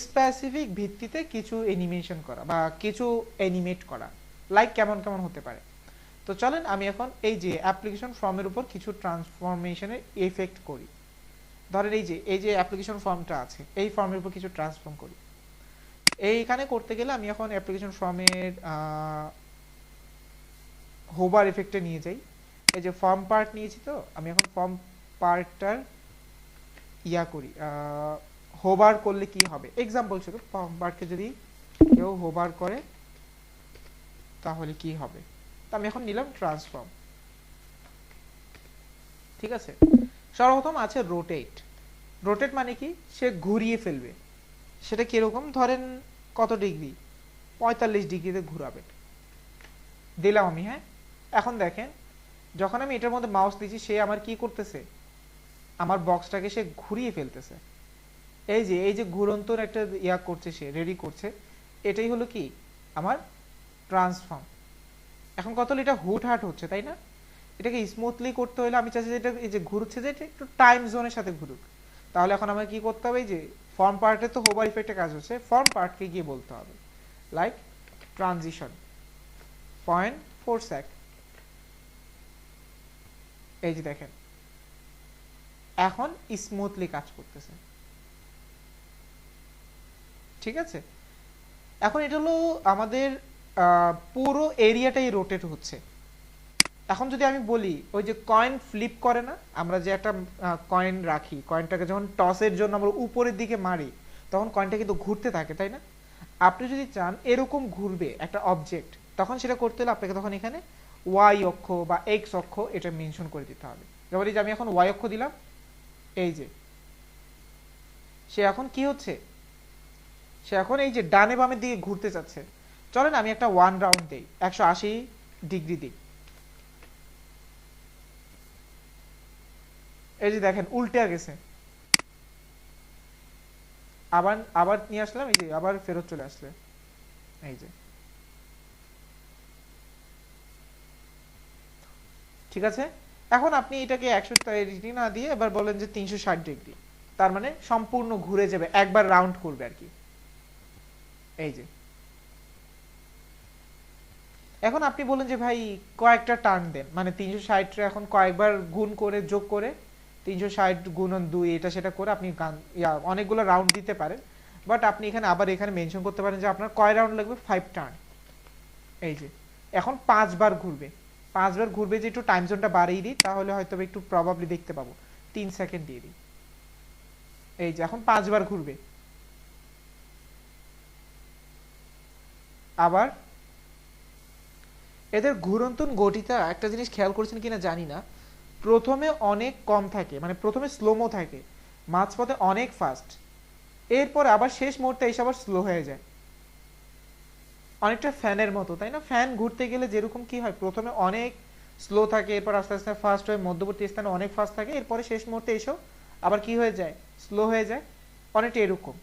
Speaker 1: স্পেসিফিক ভিত্তিতে কিছু অ্যানিমেশন করা বা কিছু অ্যানিমেট করা, লাইক কেমন কেমন হতে পারে। তো চলেন আমি এখন এই যে অ্যাপ্লিকেশন ফর্মের উপর কিছু ট্রান্সফরমেশনের এফেক্ট করি। ধরেন এই যে অ্যাপ্লিকেশন ফর্মটা আছে, এই ফর্মের উপর কিছু ট্রান্সফর্ম করি। এইখানে করতে গেলে আমি এখন অ্যাপ্লিকেশন ফর্মের হোভার এফেক্টে নিয়ে যাই। এই যে ফর্ম পার্ট নিয়েছি, তো আমি এখন ফর্ম পার্টটার ইয়া করি, হোভার করলে কি হবে, এক্সাম্পল শুধু ফর্ম পার্টকে যদি কেউ হোভার করে তাহলে কি হবে। তো আমি এখন নিলাম ট্রান্সফর্ম। ঠিক আছে, সর্বপ্রথম আছে রোটেট। রোটেট মানে কি, সে ঘুরিয়ে ফেলবে। সেটা কিরকম, ধরেন কত ডিগ্রি, 45 ডিগ্রিতে ঘুরাবে, দিলাম আমি। হ্যাঁ, এখন দেখেন যখন আমি এটার মধ্যে মাউস দিচ্ছি, সে আমার কি করতেছে, আমার বক্সটাকে সে ঘুরিয়ে ফেলতেছে। এই যে ঘুরন্তর একটা ইয়া করছে, সে রেডি করছে, এটাই হলো কি আমার ট্রান্সফর্ম। এখন কত এটা হুট হাট হচ্ছে, তাই না? এটাকে স্মুথলি করতে হলে আমি চাইছি যে এটা এই যে ঘুরছে, যে এটা একটু টাইম জোনের সাথে ঘুরুক। তাহলে এখন আমাকে কি করতে হবে, এই যে ফর্ম পার্টে তো হোভার ইফেক্টে কাজ হচ্ছে, ফর্ম পার্টকে গিয়ে বলতে হবে লাইক ট্রানজিশন 0.4 সেক। এই যে দেখেন এখন স্মুথলি কাজ করতেছে। ঠিক আছে, এখন এটা হলো আমাদের পুরো এরিয়াটাই রোটেট হচ্ছে। এখন যদি আমি বলি, ওই যে কয়েন ফ্লিপ করে না, আমরা যে একটা কয়েন রাখি, কয়েনটাকে যখন টসের জন্য আমরা উপরের দিকে মারি, তখন কয়েনটা কিন্তু ঘুরতে থাকে, তাই না? আপনি যদি চান এরকম ঘুরবে একটা অবজেক্ট, তখন সেটা করতে হলে আপনাকে তখন এখানে ওয়াই অক্ষ বা এক্স অক্ষ এটা মেনশন করে দিতে হবে। যেমন এই যে আমি এখন ওয়াই অক্ষ দিলাম, এই যে সে এখন কি হচ্ছে, সে এখন এই যে ডানে বামের দিকে ঘুরতে চাচ্ছে। চলেন আমি একটা 1 রাউন্ড দেই, 180 ডিগ্রি দিই। এই যে দেখেন উল্টে গেছে, আবার আবার নিয়ে আসলাম, এই যে আবার ফেরত চলে আসলে। এই যে ঠিক আছে, এখন আপনি এটাকে 100 ডিগ্রি না দিয়ে এবার বলেন যে 360 ডিগ্রি, তার মানে সম্পূর্ণ ঘুরে যাবে, একবার রাউন্ড করবে আর কি। এই যে এখন আপনি বলেন যে ভাই কয়েকটা টার্ন দেন, মানে 360 এখন কয়েকবার গুণ করে যোগ করে 360 গুণন 2 এটা সেটা করে আপনি অনেকগুলো রাউন্ড দিতে পারেন। বাট আপনি এখানে আবার এখানে মেনশন করতে পারেন যে আপনার কয় রাউন্ড লাগবে, 5 টার্ন। এই যে এখন 5 বার ঘুরবে, 5 বার ঘুরবে, যে একটু টাইম জোনটা বাড়িয়ে দিই তাহলে হয়তো একটু প্রবাবলি দেখতে পাবো। 3 সেকেন্ড দিয়ে দিই, এই যে এখন 5 বার ঘুরবে। আবার এদের ঘুরন্তন গতিটা একটা জিনিস খেয়াল করেছেন কিনা জানি না, প্রথমে অনেক কম থাকে, মানে প্রথমে স্লোমো থাকে, মাঝপথে অনেক ফাস্ট, এরপর আবার শেষ মুহূর্তে এসে আবার স্লো হয়ে যায়। অনেকটা ফ্যানের মতো, তাই না? ফ্যান ঘুরতে গেলে যেরকম কি হয়, প্রথমে অনেক স্লো থাকে, এরপর আস্তে আস্তে ফাস্ট হয়ে মধ্যবর্তী স্থানে অনেক ফাস্ট থাকে, এরপরে শেষ মুহূর্তে এসেও আবার কি হয়ে যায়, স্লো হয়ে যায়। অনেকটা এরকম,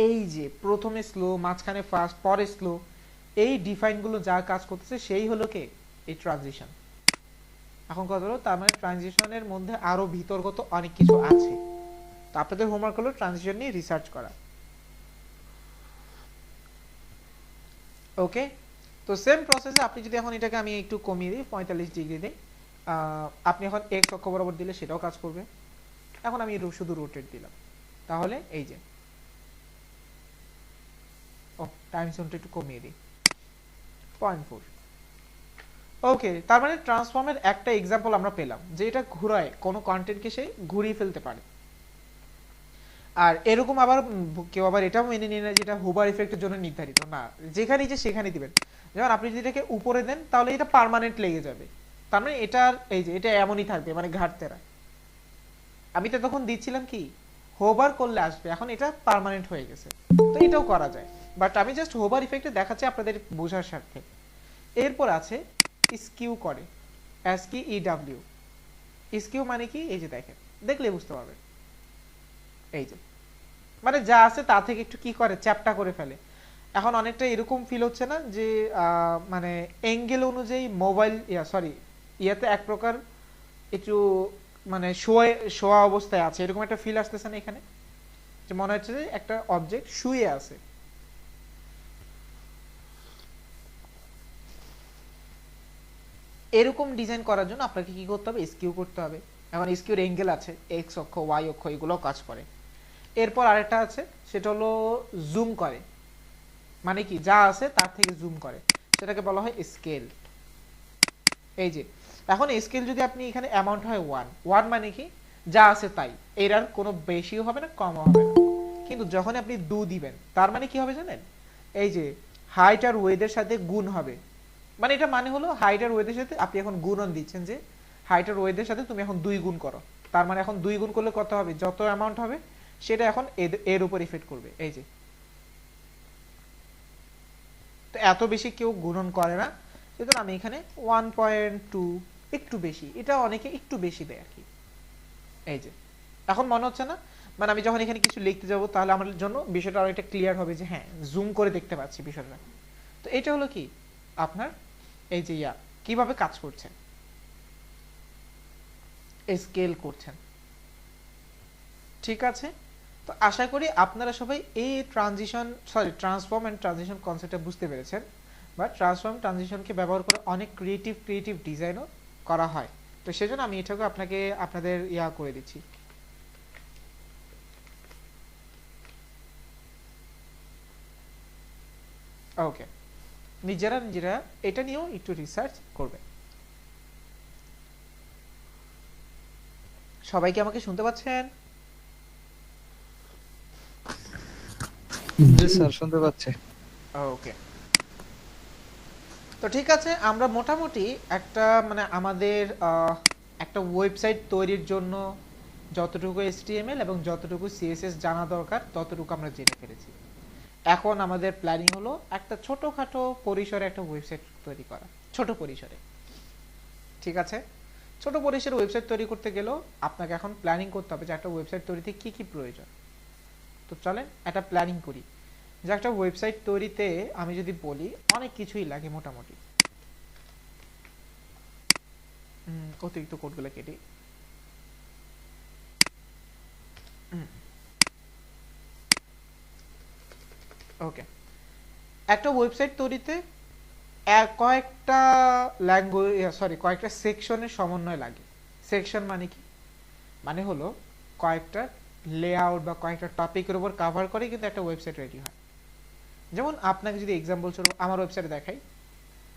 Speaker 1: এই যে প্রথমে স্লো, মাঝখানে ফাস্ট, পরে স্লো, এই ডিফাইনগুলো যা কাজ করতেছে সেই হলো কে, এই ট্রানজিশন। এখন কথা হলো, তার মানে ট্রানজিশনের মধ্যে আরো ভিতরগত অনেক কিছু আছে। তো আপনাদের হোমওয়ার্ক হলো ট্রানজিশন নিয়ে রিসার্চ করা। ওকে, তো সেম প্রসেসে আপনি যদি এখন এটাকে আমি একটু কমিয়ে দিই, 45 ডিগ্রি দিই, আপনি এখন এক্স অক্ষ বরাবর দিলে সেটাও কাজ করবে। এখন আমি শুধু রোটেট দিলাম, তাহলে এই যে, ও টাইম জোনটা একটু কমিয়ে দিই, 0.4। ওকে, তার মানে ট্রান্সফর্মের একটা এক্সাম্পল আমরা পেলাম যে এটা ঘুরায় কোনো কন্টেন্টকে সে ঘুরিয়ে ফেলতে পারে। আর এরকম আবার কেউ আবার এটাও মেনে নিয়ে নেয় যেটা হুবার ইফেক্টের জন্য নির্ধারিত না, যেখানে যে সেখানে দিবেন। যেমন আপনি যদি এটাকে উপরে দেন তাহলে এটা পার্মানেন্ট লেগে যাবে, তার মানে এটার এই যে এটা এমনই থাকবে, মানে ঘাটতেরা। আমি তো তখন দিচ্ছিলাম কি হোবার করলে আসবে, এখন এটা পার্মানেন্ট হয়ে গেছে, তো এটাও করা যায়, বাট আমি জাস্ট হোবার ইফেক্টে দেখাচ্ছি আপনাদের বোঝার স্বার্থে। এরপর আছে স্কিউ করে, এস কি ই ডাব্লিউ। স্কিউ মানে কি, এই যে দেখেন, দেখলে বুঝতে পারবেন, এই যে মানে যা আছে তা থেকে একটু কি করে, চ্যাপটা করে ফেলে। এখন অনেকটা এরকম ফিল হচ্ছে না যে মানে অ্যাঙ্গেল অনুযায়ী মোবাইল ইয়াতে এক প্রকার একটু মানে শোয়া অবস্থায় আছে, এরকম একটা ফিল আসতেছে না এখানে, যে মনে হচ্ছে যে একটা অবজেক্ট শুয়ে আছে। এরকম ডিজাইন করার জন্য আপনাকে কি করতে হবে, স্কিউ করতে হবে। এখন স্কিউর অ্যাঙ্গেল আছে, এক্স অক্ষ, ওয়াই অক্ষ, এগুলোও কাজ করে। এরপর আরেকটা আছে, সেটা হলো জুম করে, মানে কি যা আছে তার থেকে জুম করে, সেটাকে বলা হয় স্কেল। এই যে এখন স্কেল যদি আপনি এখানে অ্যামাউন্ট হয় 1 মানে কি যা আছে তাই, এর আর কোনো বেশিও হবে না কমও হবে না। কিন্তু যখন আপনি 2 দিবেন তার মানে কি হবে জানেন, এই যে হাইট আর ওয়েথের সাথে গুণ হবে, মানে এটা মানে হলো হাইট আর ওয়েথের সাথে আপনি এখন গুণন দিচ্ছেন, যে হাইট আর ওয়েথের সাথে তুমি এখন 2 গুণ করো, তার মানে এখন 2 গুণ করলে কত হবে, যত অ্যামাউন্ট হবে সেটা এখন এর উপর ইফেক্ট করবে। এই যে, তো এত বেশি কেউ গুণন করে না, সুতরাং আমি এখানে 1.2 একটু বেশি, এটা অনেকে একটু বেশি দেয় আর কি। এই যে এখন মনে হচ্ছে না, মানে আমি যখন এখানে কিছু লিখতে যাব তাহলে আমার জন্য বিষয়টা আরো একটা ক্লিয়ার হবে, যে হ্যাঁ জুম করে দেখতে পাচ্ছি বিষয়টা। তো এটা হলো কি আপনার এই যে কিভাবে কাজ করছে, স্কেল করছেন। ঠিক আছে, তো আশা করি আপনারা সবাই এই ট্রান্সফর্ম এন্ড ট্রানজিশন কনসেপ্টটা বুঝতে পেরেছেন। বা ট্রান্সফর্ম ট্রানজিশনকে ব্যবহার করে অনেক ক্রিয়েটিভ ডিজাইনও করা হয়। তো সেজন্য আমি এটাকে আপনাদের করে দিচ্ছি। ওকে, নিজেরা এটা নিয়েও একটু রিসার্চ করবে। সবাই কি আমাকে শুনতে পাচ্ছেন?
Speaker 2: জি স্যার, শুনতে পাচ্ছি।
Speaker 1: ওকে, তো ঠিক আছে, আমরা মোটামুটি একটা মানে আমাদের একটা ওয়েবসাইট তৈরির জন্য যতটুকু HTML এবং যতটুকু CSS জানা দরকার ততটুকু আমরা জেনে ফেলেছি। এখন আমাদের প্ল্যানিং হলো একটা ছোটখাটো পরিসরে একটা ওয়েবসাইট তৈরি করা, ছোট পরিসরে। ঠিক আছে, ছোট পরিসরে ওয়েবসাইট তৈরি করতে গেলেও আপনাকে এখন প্ল্যানিং করতে হবে যে একটা ওয়েবসাইট তৈরিতে কি কি প্রয়োজন। তো চলেন একটা প্ল্যানিং করি, যে একটা ওয়েবসাইট তৈরিতে আমি যদি বলি অনেক কিছুই লাগে মোটামুটি। অতিরিক্ত কোডগুলো কেটে, ওকে, একটা ওয়েবসাইট তৈরিতে কয়েকটা কয়েকটা সেকশনের সমন্বয় লাগে। সেকশন মানে কি, মানে হলো কয়েকটা লেআউট বা কয়েকটা টপিকের উপর কভার করে কিন্তু একটা ওয়েবসাইট রেডি হয়। যেমন আপনাকে যদি এক্সাম্পল স্বরূপ আমার ওয়েবসাইটে দেখাই,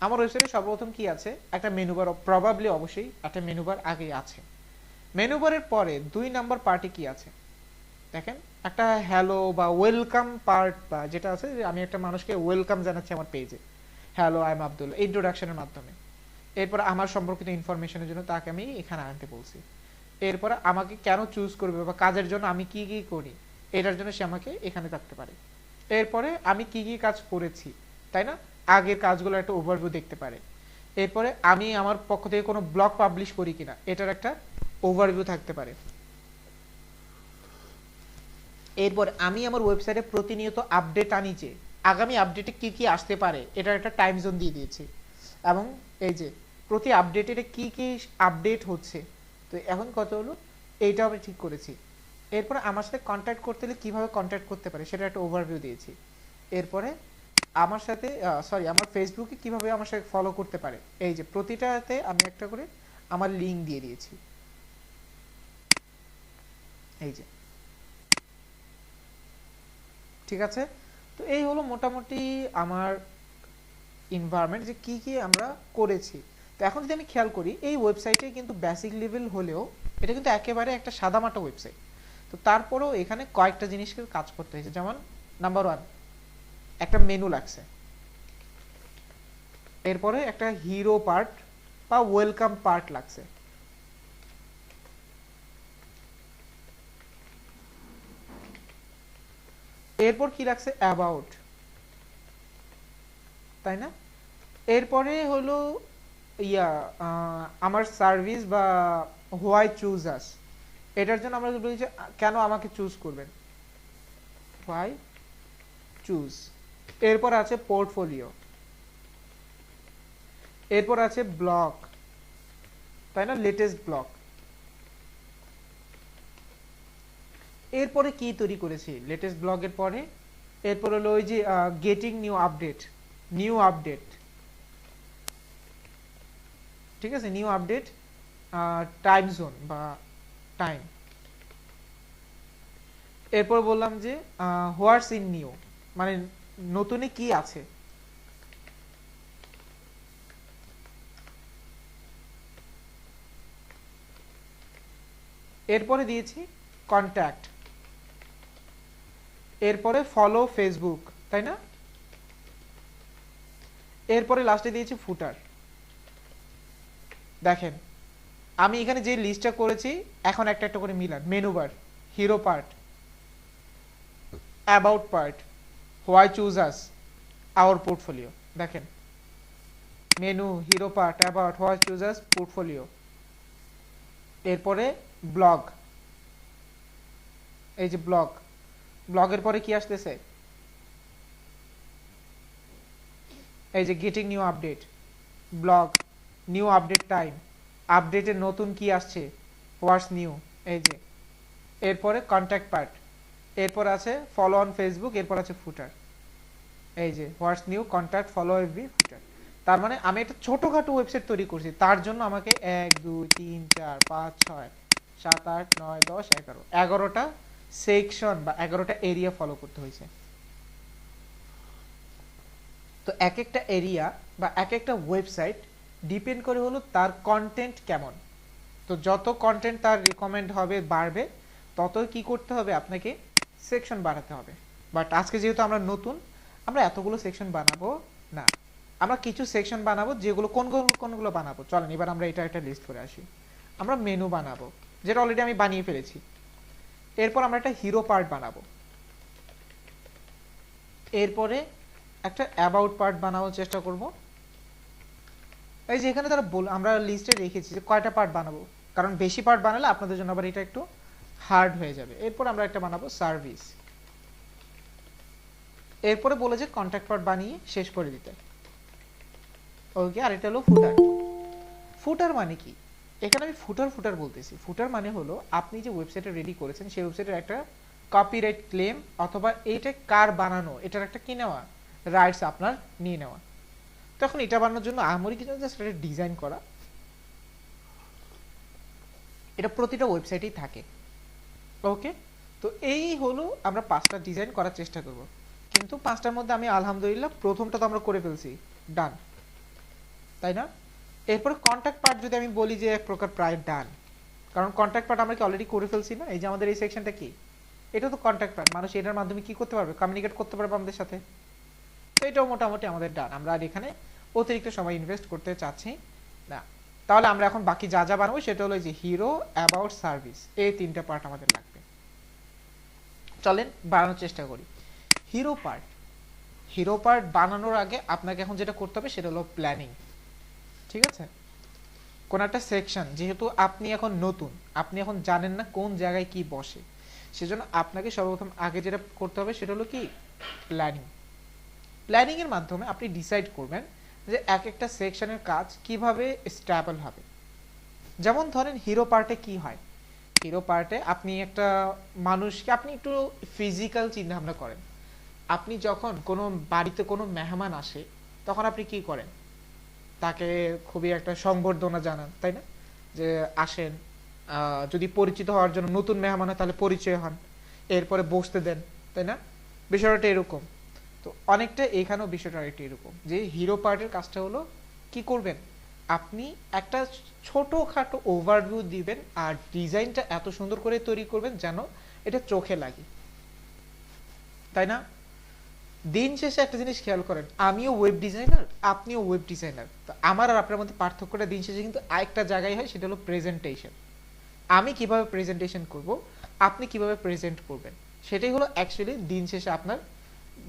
Speaker 1: আমার ওয়েবসাইটে সর্বপ্রথম কি আছে, একটা মেনু বার, প্রবাবলি অবশ্যই একটা মেনু বার আগে আছে। মেনু বারের পরে 2 নাম্বার পার্টে কি আছে, দেখেন একটা হ্যালো বা ওয়েলকাম পার্ট বা যেটা আছে যে আমি একটা মানুষকে ওয়েলকাম জানাচ্ছি আমার পেজে, হ্যালো আই এম আব্দুল, ইন্ট্রোডাকশনের মাধ্যমে। এরপর আমার সম্পর্কিত ইনফরমেশনের জন্য তাকে আমি এখানে আনতে বলছি। এরপর আমাকে কেন চুজ করবে বা কাজের জন্য আমি কি কি করি এটার জন্য সে আমাকে এখানে থাকতে পারে। এরপরে আমি কি কি কাজ করেছি, তাই না, আগের কাজগুলো একটা ওভারভিউ দেখতে পারে। এরপরে আমি আমার পক্ষ থেকে কোনো ব্লগ পাবলিশ করি কিনা এটার একটা ওভারভিউ থাকতে পারে। এরপর আমি আমার ওয়েবসাইটে প্রতিনিয়ত আপডেট আনি যে আগামী আপডেটে কি কি আসতে পারে এটার একটা টাইম জোন দিয়ে দিয়েছি, এবং এই যে প্রতি আপডেটে কি কি আপডেট হচ্ছে। তো এখন কত হলো এইটাও আমি ঠিক করেছি। এরপর আমার সাথে কন্ট্যাক্ট করতে হলে কীভাবে কন্ট্যাক্ট করতে পারে সেটা একটা ওভারভিউ দিয়েছি। এরপরে আমার সাথে আমার ফেসবুকে কিভাবে আমার সাথে ফলো করতে পারে, এই যে প্রতিটাতে আমি একটা করে আমার লিঙ্ক দিয়ে দিয়েছি। এই যে ঠিক আছে। তো এই হলো মোটামুটি আমার এনভায়রনমেন্ট যে কি কি আমরা করেছি। তো এখন যদি আমি খেয়াল করি এই ওয়েবসাইটে কিন্তু বেসিক লেভেল হলেও এটা কিন্তু একেবারে একটা সাদামাটা ওয়েবসাইট। তো তারপরেও এখানে কয়েকটা জিনিসকে কাজ করতে হয়েছে, যেমন নাম্বার 1 একটা মেনু লাগছে, এরপরে একটা হিরো পার্ট বা ওয়েলকাম পার্ট লাগছে, এরপর কি লাগছে অ্যাবাউট, তাই না। এরপরে হলো আমার সার্ভিস বা হোয়াই চুজ আস, এটার জন্য আমরা বলি যে কেন আমাকে চুজ করবেন, হোয়াই চুজ। এরপর আছে পোর্টফোলিও, এরপর আছে ব্লগ, তাই না, লেটেস্ট ব্লগ। এরপরে কি তৈরি করেছি লেটেস্ট ব্লগের পরে, এরপর হলো ওই যে গেটিং নিউ আপডেট, ঠিক আছে, নিউ আপডেট, টাইম জোন বা টাইম। এরপর বললাম যে হোয়াটস ইন নিউ, মানে নতুনে কি আছে। এরপরে দিয়েছি কন্ট্যাক্ট, এরপরে ফলো ফেসবুক, তাই না। এরপরে লাস্টে দিয়েছি ফুটার। দেখেন আমি এখানে যে লিস্টটা করেছি এখন একটা একটা করে মিলান, menu bar, hero part, about part, why choose us, our portfolio. দেখেন menu, hero part, about, why choose us, portfolio. এরপরে ব্লগ, এই যে ব্লগের পরে কি আসতেছে, এই যে getting new update, blog, new update time, আপডেটের নতুন কি আসছে, হোয়াটস নিউ, এই যে। এরপরে কন্ট্যাক্ট পার্ট, এরপর আছে ফলো অন ফেসবুক, এরপর আছে ফুটার, এই যে what's new, contact, follow FB, footer. তার মানে আমি একটা ছোটখাটো ওয়েবসাইট তৈরি করছি, তার জন্য আমাকে 1 2 3 4 5 6 7 8 9 10 11 11টা সেকশন বা 11টা এরিয়া ফলো করতে হয়েছে। তো এক একটা এরিয়া বা এক একটা ওয়েবসাইট ডিপেন্ড করে হলো তার কন্টেন্ট কেমন। তো যত কন্টেন্ট তার রিকমেন্ড হবে বাড়বে, ততই কি করতে হবে, আপনাকে সেকশন বাড়াতে হবে। বাট আজকে যেহেতু আমরা নতুন, আমরা এতগুলো সেকশন বানাবো না, আমরা কিছু সেকশন বানাবো। যেগুলো কোনগুলো বানাবো চলেন এবার আমরা এটা একটা লিস্ট করে আসি। আমরা মেনু বানাবো, যেটা অলরেডি আমি বানিয়ে ফেলেছি। এরপর আমরা একটা হিরো পার্ট বানাবো, এরপরে একটা অ্যাবাউট পার্ট বানানোর চেষ্টা করব। এই যে এখানে তারা আমরা লিস্টে রেখেছি যে কয়টা পার্ট বানাবো, কারণ বেশি পার্ট বানালে আপনাদের জন্য আবার এটা একটু হার্ড হয়ে যাবে। এরপর আমরা একটা বানাবো সার্ভিস, এরপরে বলে যে কন্ট্যাক্ট পার্ট বানিয়ে শেষ করে দিতে। ওকে, আর এটা হলো ফুটার। ফুটার মানে কি, এখানে আমি ফুটার বলতেছি। ফুটার মানে হলো আপনি যে ওয়েবসাইটে রেডি করেছেন সেই ওয়েবসাইটের একটা কপিরাইট ক্লেম অথবা এইটা কার বানানো এটার একটা কি নেওয়া, রাইটস আপনার নিয়ে নেওয়া। তখন এটা বানানোর জন্য আমরি কিছু জাস্ট এটা ডিজাইন করা, এটা প্রতিটা ওয়েবসাইটেই থাকে। ওকে, তো এই হলো আমরা 5টা ডিজাইন করার চেষ্টা করব, কিন্তু 5টার মধ্যে আমি আলহামদুলিল্লাহ প্রথমটা তো আমরা করে ফেলছি, ডান, তাই না। এরপর কন্ট্যাক্ট পার্ট যদি আমি বলি যে এক প্রকার প্রায় ডান, কারণ কন্ট্যাক্ট পার্ট আমরা কি অলরেডি করে ফেলছি না। এই যে আমাদের এই সেকশনটা কি এটা তো কন্ট্যাক্ট পার্ট, মানুষ এটার মাধ্যমে কি করতে পারবে, কমিউনিকেট করতে পারবে আমাদের সাথে। তো এটাও মোটামুটি আমাদের ডান, আমরা আর এখানে অতিরিক্ত সময় ইনভেস্ট করতে চাচ্ছি না। তাহলে আমরা এখন বাকি যা যা বানাবো সেটা হলো যে হিরো, অ্যাবাউট, সার্ভিস, এই তিনটা পার্ট আমাদের লাগবে। চলেন বানানোর চেষ্টা করি। হিরো পার্ট, হিরো পার্ট বানানোর আগে আপনাকে এখন যেটা করতে হবে সেটা হলো প্ল্যানিং। ঠিক আছে, কোন একটা সেকশন, যেহেতু আপনি এখন নতুন, আপনি এখন জানেন না কোন জায়গায় কি বসে, সেজন্য আপনাকে সর্বপ্রথম আগে যেটা করতে হবে সেটা হলো কি প্ল্যানিং। প্ল্যানিং এর মাধ্যমে আপনি ডিসাইড করবেন যে এক একটা সেকশনের কাজ কিভাবে স্টেবল হবে। যেমন ধরেন হিরো পার্টে কি হয়, হিরো পার্টে আপনি একটা মানুষকে আপনি একটু ফিজিক্যাল চিন্তা ভাবনা করেন। আপনি যখন কোনো বাড়িতে কোনো মেহমান আসে তখন আপনি কি করেন, তাকে খুবই একটা সংবর্ধনা জানান, তাই না, যে আসেন, যদি পরিচিত হওয়ার জন্য, নতুন মেহমান হয় তাহলে পরিচয় হন, এরপরে বসতে দেন, তাই না, বিষয়টা এরকম। তো অনেকটা এখানেও বিষয়টা একটা এরকম যে হিরো পার্টের কাজটা হলো কি করবেন, আপনি একটা ছোটখাটো ওভারভিউ দিবেন আর ডিজাইনটা এত সুন্দর করে তৈরি করবেন যেন এটা চোখে লাগে, তাই না। দিন শেষে একটা জিনিস খেয়াল করেন, আমিও ওয়েব ডিজাইনার, আপনিও ওয়েব ডিজাইনার, তো আমার আর আপনার মধ্যে পার্থক্যটা দিন শেষে কিন্তু আরেকটা জায়গায় হয়, সেটা হলো প্রেজেন্টেশন। আমি কিভাবে প্রেজেন্টেশন করব, আপনি কিভাবে প্রেজেন্ট করবেন, সেটাই হলো অ্যাকচুয়ালি দিন শেষে আপনার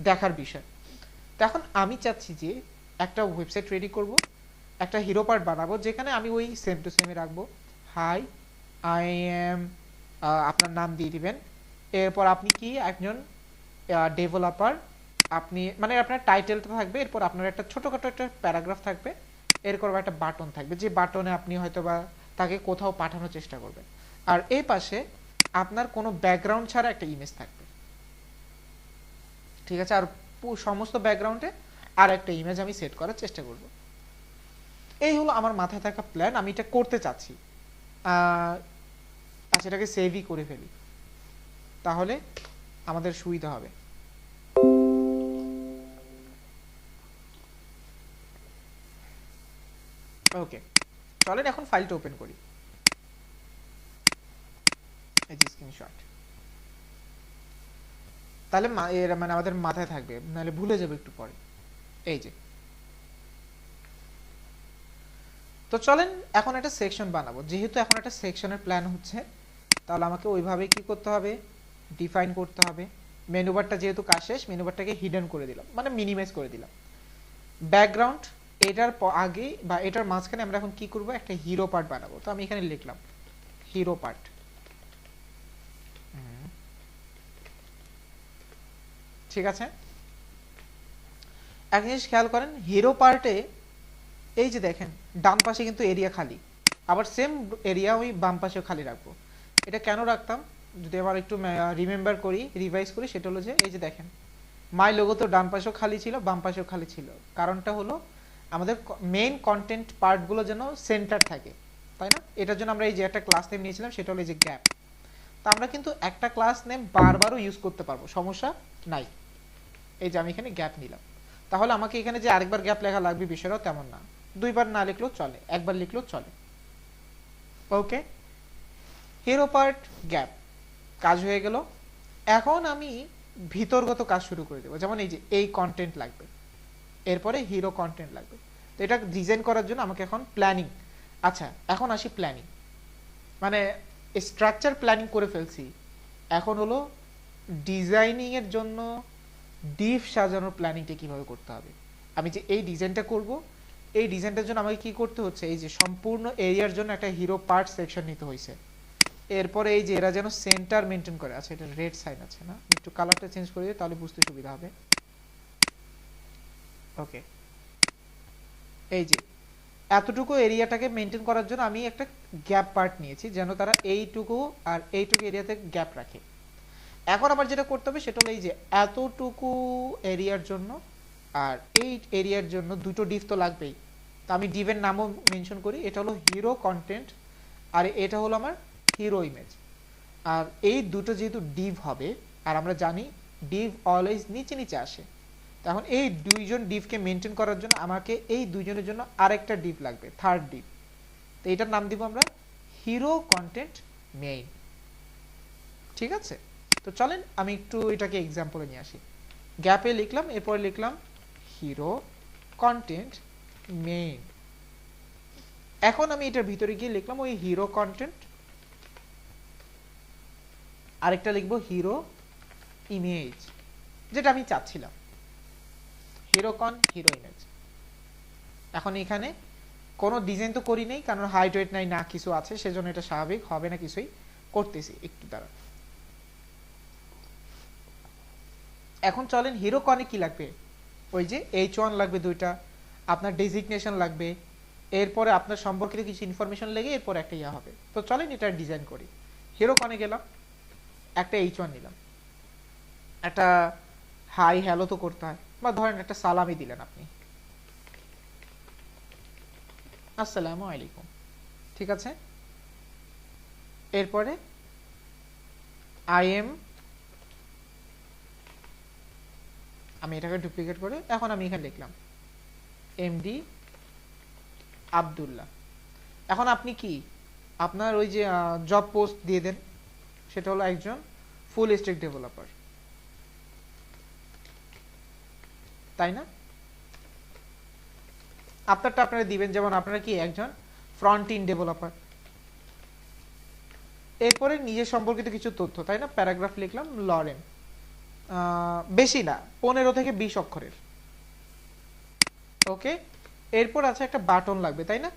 Speaker 1: দেখার বিষয়। তো এখন আমি চাচ্ছি যে একটা ওয়েবসাইট রেডি করব, একটা হিরো পার্ট বানাবো যেখানে আমি ওই সেম টু সেমে রাখবো, হাই আই এম, আপনার নাম দিয়ে দিবেন, এরপর আপনি কি একজন ডেভেলপার, আপনি মানে আপনার টাইটেলটা থাকবে, এরপর আপনার একটা ছোটখাটো একটা প্যারাগ্রাফ থাকবে, এরপর একটা বাটন থাকবে, যে বাটনে আপনি হয়তোবা তাকে কোথাও পাঠানোর চেষ্টা করবেন, আর এই পাশে আপনার কোনো ব্যাকগ্রাউন্ড ছাড়া একটা ইমেজ থাকবে, ঠিক আছে, আর সমস্ত ব্যাকগ্রাউন্ডে আর একটা ইমেজ আমি সেট করার চেষ্টা করব। এই হলো আমার মাথায় থাকা প্ল্যান, আমি এটা করতে চাচ্ছি। আচ্ছা, এটাকে সেভই করে ফেলি, তাহলে আমাদের সুবিধা হবে। ওকে, চলেন এখন ফাইলটা ওপেন করি, এই যে স্ক্রিনশট, তাহলে মানে আমাদের মাথায় থাকবে, নাহলে ভুলে যাবে একটু পরে। এই যে, তো চলেন এখন একটা সেকশন বানাবো, যেহেতু এখন একটা সেকশনের প্ল্যান হচ্ছে, তাহলে আমাকে ওইভাবে কি করতে হবে, ডিফাইন করতে হবে। মেনু বারটা যেহেতু কাজ শেষ, মেনু বারটাকে হিডেন করে দিলাম, মানে মিনিমাইজ করে দিলাম। ব্যাকগ্রাউন্ড, এটার আগে বা এটার মাঝখানে আমরা এখন কি করব, একটা হিরো পার্ট বানাবো, তো আমি এখানে লিখলাম হিরো পার্ট। ঠিক আছে, এক জিনিস খেয়াল করেন, হিরো পার্টে এই যে দেখেন ডান পাশে কিন্তু এরিয়া খালি, আবার সেম এরিয়া ওই বাম পাশেও খালি রাখবো। এটা কেন রাখতাম, যদি আবার একটু রিমেম্বার করি, রিভাইজ করি, সেটা হলো যে এই যে দেখেন মাই লোগো তো ডান পাশেও খালি ছিল, বাম পাশেও খালি ছিল, কারণটা হলো আমাদের মেইন কন্টেন্ট পার্টগুলো যেন সেন্টার থাকে, তাই না। এটার জন্য আমরা এই যে একটা ক্লাস নেম নিয়েছিলাম, সেটা হলো এই যে গ্যাপ। তো আমরা কিন্তু একটা ক্লাস নেম বারবারও ইউজ করতে পারবো, সমস্যা নাই। এই যে আমি এখানে গ্যাপ নিলাম, তাহলে আমাকে এখানে যে আরেকবার গ্যাপ লেখা লাগবে বিষয়টাও তেমন না, দুইবার না লিখলেও চলে, একবার লিখলেও চলে। ওকে, হিরো পার্ট গ্যাপ কাজ হয়ে গেল। এখন আমি ভিতরগত কাজ শুরু করে দেবো, যেমন এই যে এই কন্টেন্ট লাগবে, এরপরে হিরো কন্টেন্ট লাগবে। তো এটা ডিজাইন করার জন্য আমাকে এখন প্ল্যানিং, আচ্ছা এখন আসি প্ল্যানিং, মানে স্ট্রাকচার প্ল্যানিং করে ফেলছি, এখন হলো ডিজাইনিং এর জন্য ডিভ সাজানোর প্ল্যানিংটা কিভাবে করতে হবে। আমি যে এই ডিজাইনটা করব, এই ডিজাইনটার জন্য আমাকে কি করতে হচ্ছে, এই যে সম্পূর্ণ এরিয়ার জন্য একটা হিরো পার্ট সেকশন নিতে হয়েছে, এরপরে এই যে এরা যেন সেন্টার মেনটেন করে। আচ্ছা, এটা রেড সাইন আছে না, একটু কালারটা চেঞ্জ করে দিই তাহলে বুঝতে সুবিধা হবে। ওকে, এই যে এতটুকু এরিয়াটাকে মেনটেন করার জন্য আমি একটা গ্যাপ পার্ট নিয়েছি, যেন তারা এইটুকু আর এইটুকু এরিয়াতে গ্যাপ রাখে। এখন আবার যেটা করতে হবে সেটা হলো এই যে এতটুকু এরিয়ার জন্য আর এই এরিয়ার জন্য দুটো ডিভ তো লাগবেই, তো আমি ডিভের নামও মেনশন করি, এটা হলো হিরো কন্টেন্ট আর এটা হলো আমার হিরো ইমেজ। আর এই দুটো যেহেতু ডিভ হবে, আর আমরা জানি ডিভ অলওয়েজ নিচে নিচে আসে, তখন এই দুইজন ডিভকে মেনটেন করার জন্য আমাকে এই দুইজনের জন্য আরেকটা ডিভ লাগবে, থার্ড ডিভ। তো এটার নাম দিব আমরা হিরো কন্টেন্ট মেইন। ঠিক আছে, তো চলেন আমি একটু এটাকে এক্সাম্পলে নিয়ে আসি। গ্যাপে লিখলাম, এরপরে লিখলাম হিরো কন্টেন্ট মেইন। এখন আমি এটার ভিতরে গিয়ে লিখলাম ওই হিরো কন্টেন্ট, আরেকটা লিখবো হিরো ইমেজ, যেটা আমি চাচ্ছিলাম, হিরো কন হিরো ইমেজ। এখন এখানে কোনো ডিজাইন তো করি নেই, কারণ হাইট ওয়েট নাই, না কিছু আছে, সেজন্য এটা স্বাভাবিক হবে না কিছুই, করতেছি একটু দ্বারা। এখন চলেন হিরো কনে কি লাগবে, ওই যে H1 লাগবে দুইটা, আপনার ডেজিগনেশন লাগবে, এরপরে আপনার সম্পর্কিত কিছু ইনফরমেশন লেগে এরপর একটা ইয়া হবে। তো চলেন এটা ডিজাইন করি। হিরো কনে গেলাম, একটা H1 নিলাম, একটা হাই হ্যালো তো করতে হয়, বা ধরেন একটা সালামি দিলেন আপনি, আসসালামু আলাইকুম, ঠিক আছে। এরপরে আই এম, আমি এটাকে ডুপ্লিকেট করে এখন আমি এখানে লিখলাম এমডি আব্দুল্লাহ। এখন আপনি কি আপনার ওই যে জব পোস্ট দিয়ে দেন, সেটা হলো একজন ফুল স্ট্যাক ডেভেলপার, তাই না? আপনারটা আপনারা দিবেন, যেমন আপনারা কি একজন ফ্রন্ট এন্ড ডেভেলপার। এরপরে নিজের সম্পর্কিত কিছু তথ্য, তাই না? প্যারাগ্রাফ লিখলাম লরেন, বেশি না, 15 থেকে 20 অক্ষরের, ওকে। এরপর আছে একটা বাটন লাগবে, তাই না?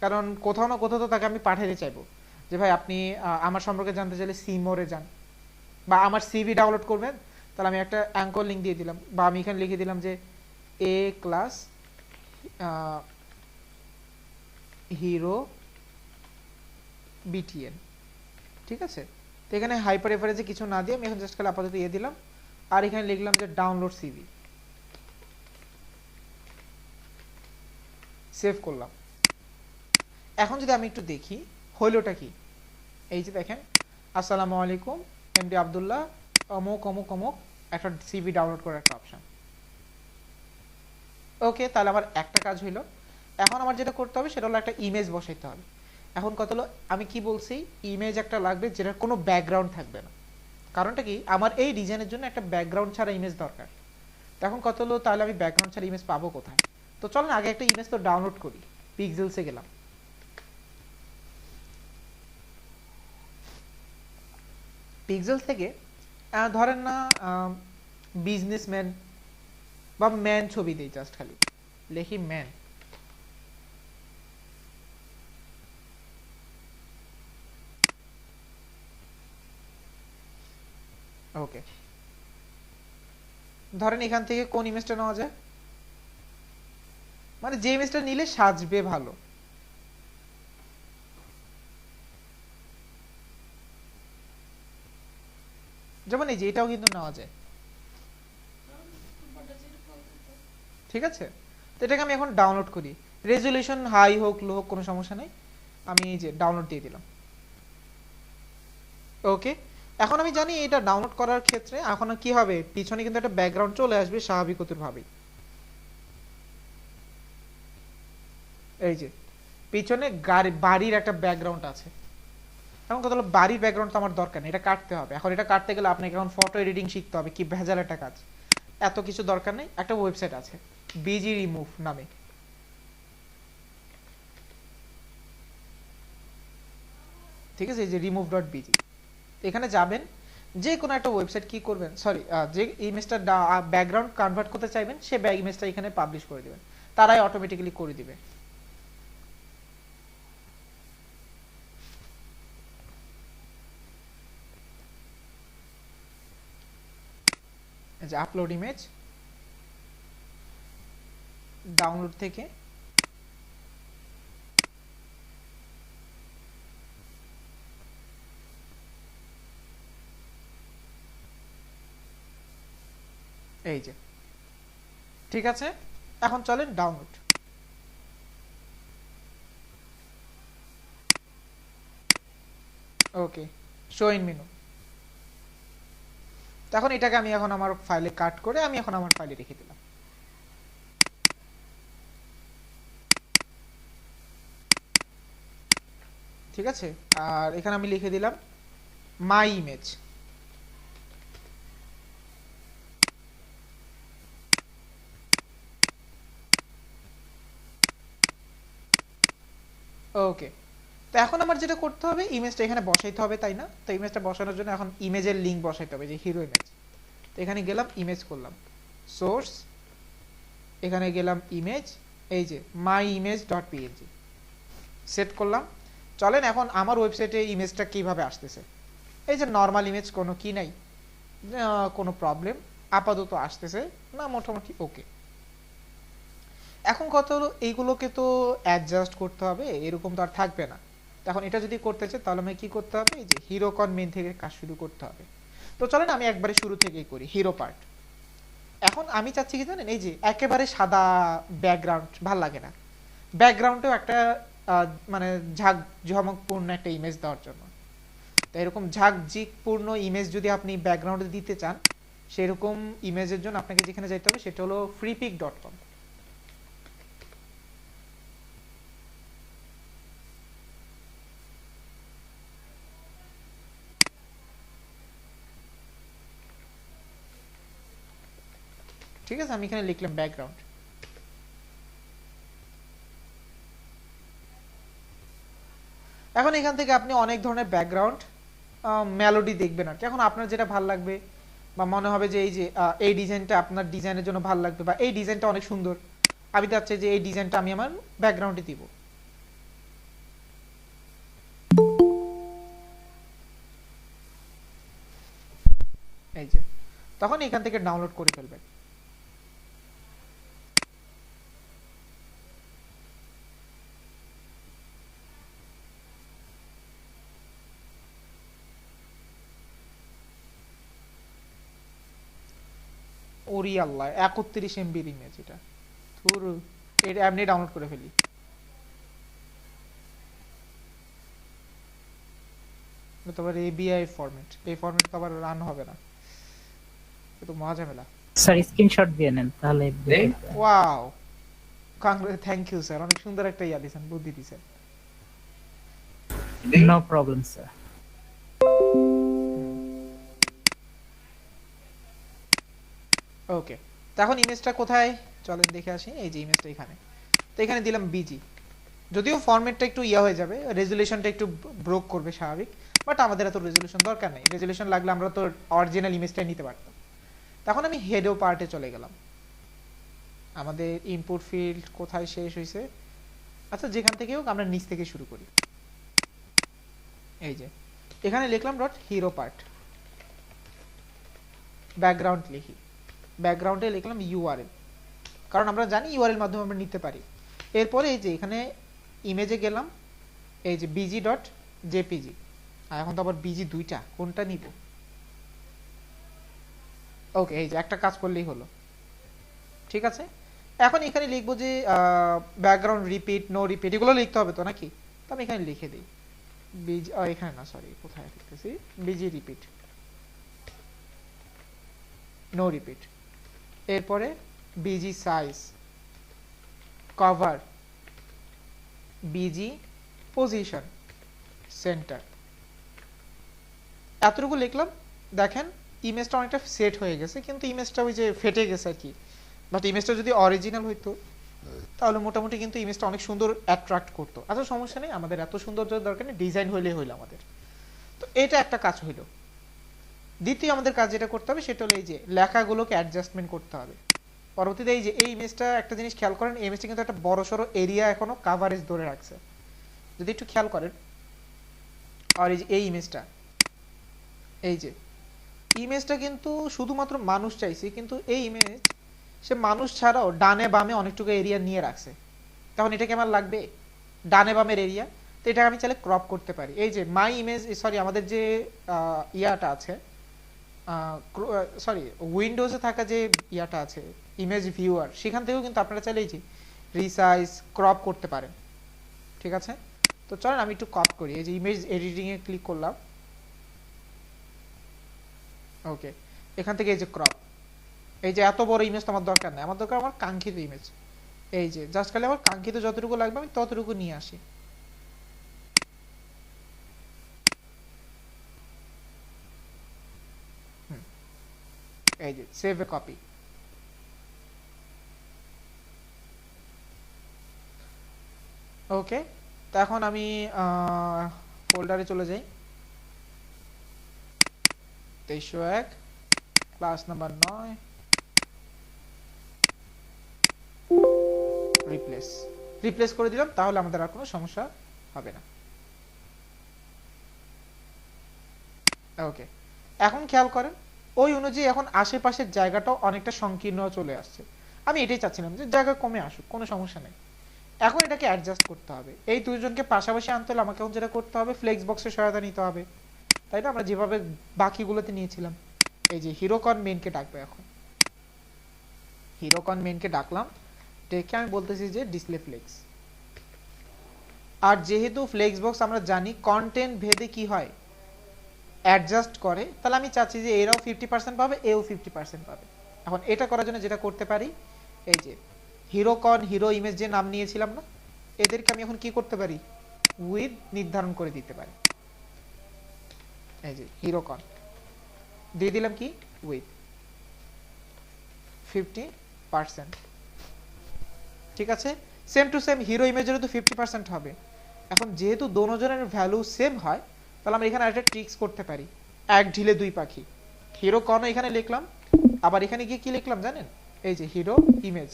Speaker 1: কারণ কোথাও না কোথাও তো তাকে আমি পাঠাতে চাইবো যে ভাই আপনি আমার সম্পর্কে জানতে চাইলে সিমোরে যান, বা আমার সিভি ডাউনলোড করবেন, তাহলে আমি একটা অ্যাঙ্কর লিঙ্ক দিয়ে দিলাম, বা আমি এখানে লিখে দিলাম যে এ ক্লাস হিরো বিটিএন, ঠিক আছে। তো এখানে হাইপার এভারেজে কিছু না দিয়ে আমি এখন জাস্ট খালি আপাতত দিয়ে দিলাম, আর এখানে লিখলাম যে ডাউনলোড সিভি, সেভ করলাম। এখন যদি আমি একটু দেখি হইলোটা কি, এই যে দেখেন আসসালামু আলাইকুম এমডি আব্দুল্লাহ অমুক অমুক অমুক, একটা সিভি ডাউনলোড করার একটা অপশন, ওকে। তাহলে আমার একটা কাজ হইলো। এখন আমার যেটা করতে হবে সেটা হলো একটা ইমেজ বসাইতে হবে। এখন কত হলো, আমি কি বলছি, ইমেজ একটা লাগবে যেটার কোনো ব্যাকগ্রাউন্ড থাকবে না। কারণটা কি, আমার এই ডিজাইনের জন্য একটা ব্যাকগ্রাউন্ড ছাড়া ইমেজ দরকার। তো এখন কত হলো, তাহলে আমি ব্যাকগ্রাউন্ড ছাড়া ইমেজ পাবো কোথায়? তো চলেন আগে একটা ইমেজ তো ডাউনলোড করি। পিক্সেলসে গেলাম, পিক্সেল থেকে ধরেন না বিজনেসম্যান বা ম্যান ছবি দিই, জাস্ট খালি লিখি ম্যান, ওকে। ধরেন এখান থেকে কোন ইমেজটা নেওয়া যায়, মানে যে ইমেজটা নিলে সাজবে ভালো, যেমন এই যে এটাও কিন্তু নেওয়া যায়, ঠিক আছে। তো এটাকে আমি এখন ডাউনলোড করি, রেজুলেশন হাই হোক লো হোক কোনো সমস্যা নেই, আমি এই যে ডাউনলোড দিয়ে দিলাম, ওকে। এখন আমি জানি এটা ডাউনলোড করার ক্ষেত্রে এখন কি হবে, পিছনে কিন্তু একটা ব্যাকগ্রাউন্ড চলে আসবে স্বাভাবিকতভাবেই, এই যে পিছনে বাড়ির একটা ব্যাকগ্রাউন্ড আছে। এখন কথা হলো বাড়ির ব্যাকগ্রাউন্ড তো আমার দরকার নেই, এটা কাটতে হবে। এখন এটা কাটতে গেলে আপনাকে এখন ফটো এডিটিং শিখতে হবে, কি ভেজাল একটা কাজ, এত কিছু দরকার নেই। একটা ওয়েবসাইট আছে বিজি রিমুভ নামে, ঠিক আছে, এই যে remove.bg, এখানে যাবেন, যে কোনো একটা ওয়েবসাইট কি করবেন, সরি, যে ইমেজটা ব্যাকগ্রাউন্ড কনভার্ট করতে চাইবেন সে ইমেজটা এখানে পাবলিশ করে দিবেন, তারাই অটোমেটিক্যালি করে দিবে। এই যে আপলোড ইমেজ, ডাউনলোড থেকে এই যে, ঠিক আছে। এখন চলেন download, okay, show in menu. এখন এটাকে আমি এখন আমার ফাইলে কাট করে আমি এখন আমার ফাইলে রেখে দিলাম, ঠিক আছে। আর এখানে আমি লিখে দিলাম মাই ইমেজ, ওকে, তো এখন আমার যেটা করতে হবে ইমেজটা এখানে বসাইতে হবে, তাই না? তো ইমেজটা বসানোর জন্য এখন ইমেজের লিংক বসাইতে হবে, যে হিরো ইমেজ। তো এখানে গেলাম, ইমেজ করলাম, সোর্স, এখানে গেলাম ইমেজ, এই যে মাই ইমেজ ডট পিএনজি সেট করলাম। চলেন এখন আমার ওয়েবসাইটে ইমেজটা কিভাবে আসতেছে। এই যে নর্মাল ইমেজ, কোনো কি নাই, কোনো প্রবলেম, আপাতত আসতেছে না, মোটামুটি ওকে। এখন কথা হলো এইগুলোকে তো অ্যাডজাস্ট করতে হবে, এরকম তো আর থাকবে না। এখন এটা যদি করতে চাই তাহলে আমাকে কি করতে হবে, এই যে হিরোকন মেন থেকে কাজ শুরু করতে হবে। তো চলেন আমি একবারে শুরু থেকেই করি, হিরো পার্ট। এখন আমি চাচ্ছি কি জানেন, এই যে একেবারে সাদা ব্যাকগ্রাউন্ড ভাল লাগে না, ব্যাকগ্রাউন্ডেও একটা মানে ঝাঁক ঝমকপূর্ণ একটা ইমেজ দেওয়ার জন্য। তো এরকম ঝাঁকঝিকপূর্ণ ইমেজ যদি আপনি ব্যাকগ্রাউন্ডে দিতে চান, সেরকম ইমেজের জন্য আপনাকে যেখানে যেতে হবে সেটা হলো freepik.com। ঠিক আছে, আমি এখানে লিখলাম ব্যাকগ্রাউন্ড। এখন এখান থেকে আপনি অনেক ধরনের ব্যাকগ্রাউন্ড মেলোডি দেখবেন আর কি। এখন আপনার যেটা ভালো লাগবে বা মনে হবে যে এই যে এই ডিজাইনটা আপনার ডিজাইনের জন্য ভালো লাগবে, বা এই ডিজাইনটা অনেক সুন্দর, আমি চাচ্ছি যে এই ডিজাইনটা আমি আমার ব্যাকগ্রাউন্ডে দিব। এই যে তখন এখান থেকে ডাউনলোড করে ফেলবেন। ওরি আল্লাহ, 31 এমবির ইমেজ, এটা ধুর, এটা এমনি ডাউনলোড করে ফেলি। তো আবার এবিআই ফরম্যাট, এই ফরম্যাট তো আবার রান হবে না, তো মজা ঝামেলা।
Speaker 3: স্যার স্ক্রিনশট দিয়ে নেন তাহলে।
Speaker 1: ওয়াও, থ্যাংক ইউ স্যার, অনেক সুন্দর একটা ইয়া দিয়েছেন, বুদ্ধি দিয়েছেন।
Speaker 3: No problem sir.
Speaker 1: ওকে, তো এখন ইমেজটা কোথায় চলেন দেখে আসি। এই যে ইমেজটা এখানে, তো এখানে দিলাম বিজি। যদিও ফরম্যাটটা একটু ইয়া হয়ে যাবে, রেজুলেশনটা একটু ব্রোক করবে স্বাভাবিক, বাট আমাদের এত রেজুলেশন দরকার নেই। রেজুলেশন লাগলে আমরা তো অরিজিনাল ইমেজটাই নিতে পারতাম। তখন আমি হেডো পার্টে চলে গেলাম। আমাদের ইনপুট ফিল্ড কোথায় শেষ হয়েছে, আচ্ছা যেখান থেকে হোক আমরা নিচ থেকে শুরু করি। এই যে এখানে লিখলাম ডট হিরো পার্ট, ব্যাকগ্রাউন্ড লিখি, ব্যাকগ্রাউন্ডে লিখলাম ইউআরএল, কারণ আমরা জানি ইউআরএল মাধ্যমে আমরা নিতে পারি। এরপরে এই যে এখানে ইমেজে গেলাম, এই যে বিজি ডট জেপিজি। আর এখন তো আবার বিজি দুইটা, কোনটা নিব? ওকে, এই যে একটা কাজ করলেই হলো, ঠিক আছে। এখন এখানে লিখবো যে ব্যাকগ্রাউন্ড রিপিট, নো রিপিট, এগুলো লিখতে হবে তো নাকি? তো আমি এখানে লিখে দিই বিজি, এখানে না সরি, কোথায় লিখতেছি, বিজি রিপিট, নো রিপিট। এরপরে busy size, cover, busy position, centre, এতটুকু লিখলাম। দেখেন ইমেজটা অনেকটা সেট হয়ে গেছে, কিন্তু ইমেজটা ওই যে ফেটে গেছে আর কি। বাট ইমেজটা যদি অরিজিনাল হইতো তাহলে মোটামুটি কিন্তু ইমেজটা অনেক সুন্দর অ্যাট্রাক্ট করতো। আচ্ছা সমস্যা নেই, আমাদের এত সুন্দর দরকার নেই, ডিজাইন হইলেই হইলো আমাদের। তো এটা একটা কাজ হইলো। দ্বিতীয় আমাদের কাজ যেটা করতে হবে সেটা হলো এই যে লেখাগুলোকে অ্যাডজাস্টমেন্ট করতে হবে। পরবর্তীতে এই যে এই ইমেজটা একটা জিনিস খেয়াল করেন, এই ইমেজটা কিন্তু একটা বড়সড় এরিয়া এখনো কাভারেজ ধরে রাখছে, যদি একটু খেয়াল করেন। আর এই যে এই ইমেজটা, এই যে ইমেজটা কিন্তু শুধুমাত্র মানুষ চাইছে, কিন্তু এই ইমেজ সে মানুষ ছাড়াও ডানে বামে অনেকটুকু এরিয়া নিয়ে রাখছে। তখন এটা কেমন লাগবে, ডানে বামের এরিয়া। তো এটা আমি চাইলে ক্রপ করতে পারি। এই যে মাই ইমেজ, সরি আমাদের যে ইয়াটা আছে, সরি উইন্ডোজে থাকা যে ইয়াটা আছে ইমেজ ভিউয়ার, সেখান থেকেও কিন্তু আপনারা চাইলে এই যে রিসাইজ, ক্রপ করতে পারেন, ঠিক আছে। তো চলেন আমি একটু ক্রপ করি। এই যে ইমেজ এডিটিং এ ক্লিক করলাম, ওকে, এখান থেকে এই যে ক্রপ, এই যে এত বড় ইমেজ তো আমার দরকার নেই, আমার দরকার আমার কাঙ্ক্ষিত ইমেজ। এই যে জাস্ট খালি আমার কাঙ্ক্ষিত যতটুকু লাগবে আমি ততটুকু নিয়ে আসি। এই যে সেভ এ কপি, ওকে। তো এখন আমি ফোল্ডারে চলে যাই, 2301 ক্লাস নাম্বার 9 রিপ্লেস করে দিলাম, তাহলে আমাদের আর কোনো সমস্যা হবে না। ওকে, এখন খেয়াল করেন ওই অনুযায়ী এখন আশেপাশের জায়গাটাও অনেকটা সংকীর্ণ চলে আসছে। আমি এটাই চাচ্ছিলাম যে জায়গা কমে আসুক, কোনো সমস্যা নেই। এখন এটাকে অ্যাডজাস্ট করতে হবে, এই দুইজনকে পাশাপাশি আনতে হলে আমাকে এখন যেটা করতে হবে ফ্লেক্স বক্সের সহায়তা নিতে হবে, তাই না? আমরা যেভাবে বাকিগুলোতে নিয়েছিলাম। এই যে হিরোকন মেনকে ডাকবে, এখন হিরোকন মেনকে ডাকলাম, ডেকে আমি বলতেছি যে ডিসপ্লে ফ্লেক্স। আর যেহেতু ফ্লেক্স বক্স আমরা জানি কন্টেন্ট ভেদে কি হয়, অ্যাডজাস্ট করে, তাহলে আমি চাচ্ছি যে এরাও 50% পাবে, এও 50% পাবে। এখন এটা করার জন্য যেটা করতে পারি, এই যে হিরোকন হিরো ইমেজ যে নাম নিয়েছিলাম না, এদেরকে আমি এখন কি করতে পারি, উইথ নির্ধারণ করে দিতে পারি। এই যে হিরোকন দিয়ে দিলাম কি উইথ 50%। ঠিক আছে, সেম টু সেম হিরো ইমেজেরও তো 50% হবে। এখন যেহেতু দোনোজনের ভ্যালু সেম হয়, তাহলে আমরা এখানে একটা ট্রিক্স করতে পারি, এক ঢিলে দুই পাখি। হিরো কন এখানে লিখলাম, আবার এখানে গিয়ে কি লিখলাম জানেন, এই যে হিরো ইমেজ।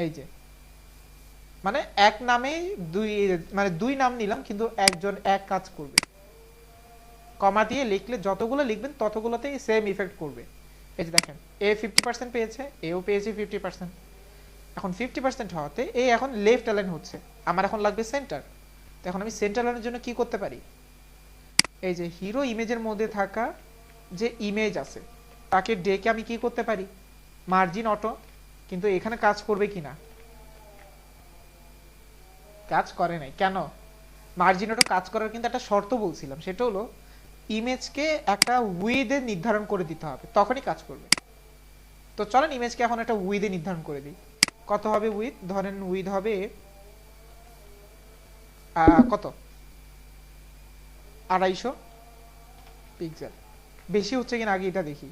Speaker 1: এই যে মানে এক নামে দুই, মানে দুই নাম নিলাম কিন্তু একজন এক কাজ করবে। কমা দিয়ে লিখলে যতগুলো লিখবেন ততগুলোতেই সেম ইফেক্ট করবে। এই যে দেখেন এ 50% পেয়েছে, এও পেয়েছে 50%। এখন 50% হওয়াতে এ এখন লেফট অ্যালাইন হচ্ছে, আমার এখন লাগবে সেন্টার। তো এখন আমি সেন্টার লাইনের জন্য কি করতে পারি, এই যে হিরো ইমেজের মধ্যে থাকা যে ইমেজ আছে তাকে ডেকে আমি কি করতে পারি, মার্জিন অটো। কিন্তু এখানে কাজ করবে কিনা, কাজ করে নাই। কেন? মার্জিন অটো কাজ করার কিন্তু একটা শর্ত বলছিলাম, সেটা হলো ইমেজকে একটা উইথে নির্ধারণ করে দিতে হবে, তখনই কাজ করবে। তো চলেন ইমেজকে এখন একটা উইথে নির্ধারণ করে দিই। কত হবে উইথ, ধরেন উইথ হবে কত 250 পিক্সেল। বেশি হচ্ছে কিনা আগে এটা দেখি।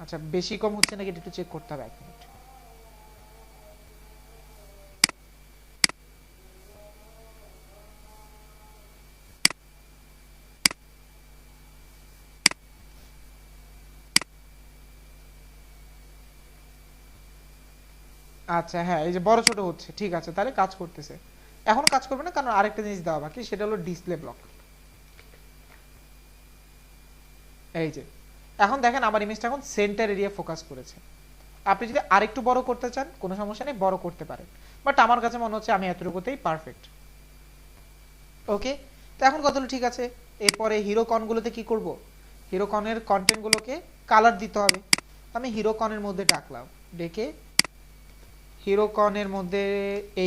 Speaker 1: আচ্ছা বেশি কম হচ্ছে নাকি এটা একটু চেক করতে হবে, 1 মিনিট। আচ্ছা হ্যাঁ, এই যে বড় ছোট হচ্ছে, ঠিক আছে, তাহলে কাজ করতেছে। এখন কাজ করবে না, কারণ আরেকটা জিনিস দেওয়া বাকি, সেটা হলো ডিসপ্লে ব্লক। এই যে এখন দেখেন আমার ইমেজটা এখন সেন্টার এরিয়া ফোকাস করেছে। আপনি যদি আরেকটু বড় করতে চান কোনো সমস্যা নেই, বড় করতে পারেন, বাট আমার কাছে মনে হচ্ছে আমি এতটুকুতেই পারফেক্ট। ওকে, তো এখন কতগুলো ঠিক আছে। এরপরে হিরো কনগুলোতে কি করব, হিরো কনের কন্টেন্টগুলোকে কালার দিতে হবে। আমি হিরো কনের মধ্যে ডাকলাম, ডেকে হিরো কনের মধ্যে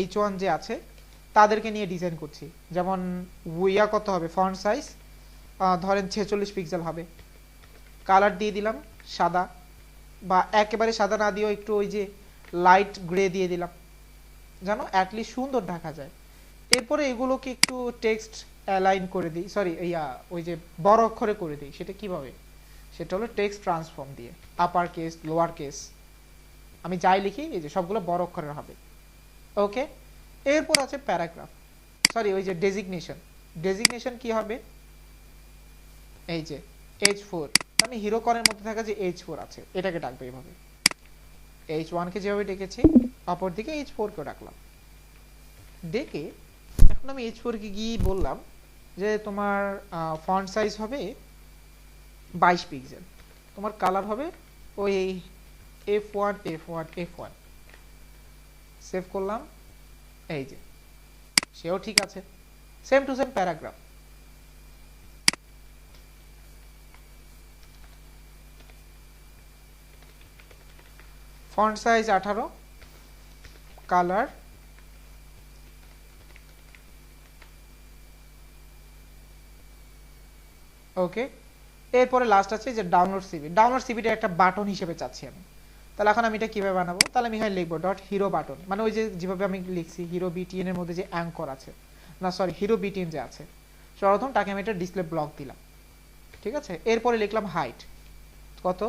Speaker 1: H1 যে আছে তাদেরকে নিয়ে ডিজাইন করছি। যেমন উইয়া কত হবে, ফন্ট সাইজ ধরেন 46 পিক্সেল হবে। কালার দিয়ে দিলাম সাদা, বা একেবারে সাদা না দিয়েও একটু ওই যে লাইট গ্রে দিয়ে দিলাম, যেন অ্যাটলিস্ট সুন্দর দেখা যায়। এরপরে এগুলোকে একটু টেক্সট অ্যালাইন করে দিই, সরি ওই যে বড় অক্ষরে করে দিই। সেটা কিভাবে, সেটা হলো টেক্সট ট্রান্সফর্ম দিয়ে, আপার কেস লোয়ার কেস আমি যাই লিখি এই যে সবগুলো বড় অক্ষরের হবে। ওকে, এরপর আছে প্যারাগ্রাফ, সরি ওই যে ডেজিগনেশন কি হবে, এই যে H4, আমি হিরো কনের মধ্যে থাকা যে H4 আছে এটাকে ডাকবো এইভাবে। H1 কে যেভাবে ডেকেছি অপর দিকে H4 কে ডাকলাম, ডেকে এখন আমি H4 কে গিয়ে বললাম যে তোমার ফন্ট সাইজ হবে 22 পিক্সেল, তোমার কালার হবে ওই F1 F1 F1। সেভ করলাম, এই যে সেও ঠিক আছে, same to same paragraph. Font size 18, colour okay. এরপরে লাস্ট আছে যে ডাউনলোড সিভি। ডাউনলোড সিভিটা একটা বাটন হিসেবে চাচ্ছি আমি, তাহলে এখন আমি এটা কিভাবে বানাবো, তাহলে আমি এখানে লিখবো ডট হিরো বাটন, মানে ওই যে যেভাবে আমি লিখছি হিরো বিটিএন এর মধ্যে যে অ্যাঙ্কর আছে, না সরি হিরো বিটিএন যে আছে সর্বপ্রথম তাকে আমি একটা ডিসপ্লে ব্লক দিলাম, ঠিক আছে। এরপরে লিখলাম হাইট কত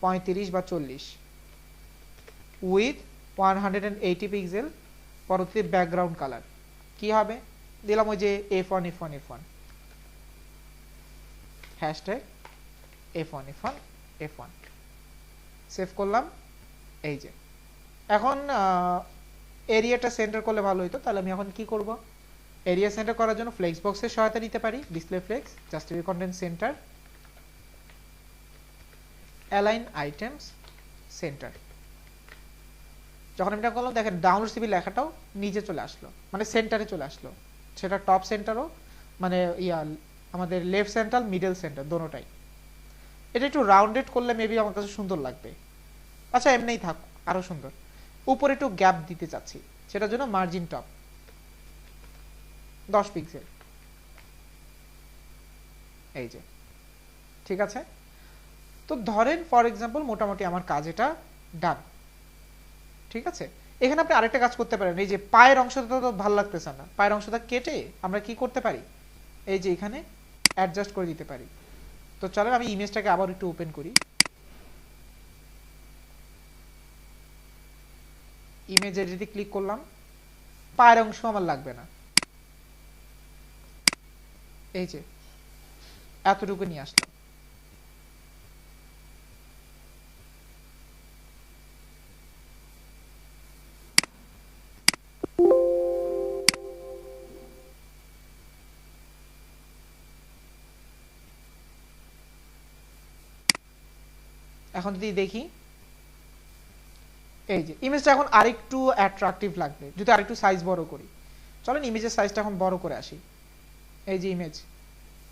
Speaker 1: 35 বা 40, উইথ 180 পিক্সেল, পরবর্তী ব্যাকগ্রাউন্ড কালার কি হবে, দিলাম ওই যে f1 f1 f1 hashtag f1 f1 f1, save করলাম। এই যে এখন এরিয়াটা সেন্টার করলে ভালো হতো, তাহলে আমি এখন কি করব, এরিয়া সেন্টার করার জন্য ফ্লেক্স বক্সের সহায়তা নিতে পারি, display flakes, justify content centre, align items centre. যখন আমি এটা করলাম দেখেন ডাউনলোড সিবি লেখাটাও নিচে চলে আসলো, মানে সেন্টারে চলে আসলো, সেটা টপ সেন্টারও মানে আমাদের লেফট সেন্টার মিডল সেন্টার দোনোটাই। এটা একটু রাউন্ডেড করলে মেবি আমার কাছে সুন্দর লাগবে। আচ্ছা এমনিই থাক, আরো সুন্দর। উপরে একটু গ্যাপ দিতে চাচ্ছি, সেটার জন্য মার্জিন টপ 10 পিক্সেল, এই যে ঠিক আছে। তো ধরেন ফর এক্সাম্পল মোটামুটি আমার কাজ এটা ডান, ঠিক আছে। এখানে আপনি আরেকটা কাজ করতে পারেন, এই যে পায়ের অংশটা তো ভালো লাগতেছে না, পায়ের অংশটা কেটে আমরা কি করতে পারি, এই যে এখানে অ্যাডজাস্ট করে দিতে পারি। তো চলেন আমি ইমেজটাকে আবার একটু ওপেন করি, ইমেজে যদি ক্লিক করলাম পায়ের অংশ আমার লাগবে না, এই যে এতটুকু নিয়ে আসলাম। এখন যদি দেখি এই যে ইমেজটা এখন আরেকটু অ্যাট্রাকটিভ লাগবে যদি আরেকটু সাইজ বড় করি। চলেন ইমেজের সাইজটা এখন বড় করে আসি, এই যে ইমেজ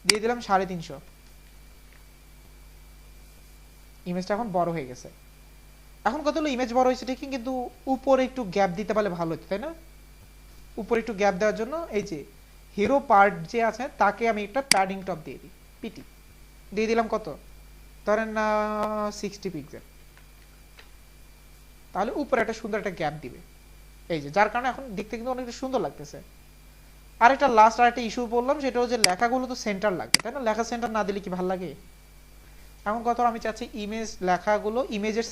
Speaker 1: দিয়ে দিলাম 350, ইমেজটা এখন বড় হয়ে গেছে। এখন কত হলো, ইমেজ বড় হয়েছে ঠিকই, কিন্তু উপরে একটু গ্যাপ দিতে পারলে ভালো হতো, তাই না? উপরে একটু গ্যাপ দেওয়ার জন্য এই যে হিরো পার্ট যে আছে তাকে আমি একটা প্যাডিং টপ দিয়ে দিই, পিটি দিয়ে দিলাম, কত ধরেন 60 পিক্সেল, তাহলে উপরে একটা সুন্দর একটা গ্যাপ দিবে, এই যে যার কারণে এখন দেখতে কিন্তু অনেকটা সুন্দর লাগতেছে। আরেকটা লাস্ট আরেকটা ইস্যু বললাম, সেটা হচ্ছে লেখাগুলো তো সেন্টার লাগবে, তাই না? লেখা সেন্টার না দিলে কি ভালো লাগে? এখন কথা আমি চাচ্ছি ইমেজ লেখাগুলো ইমেজের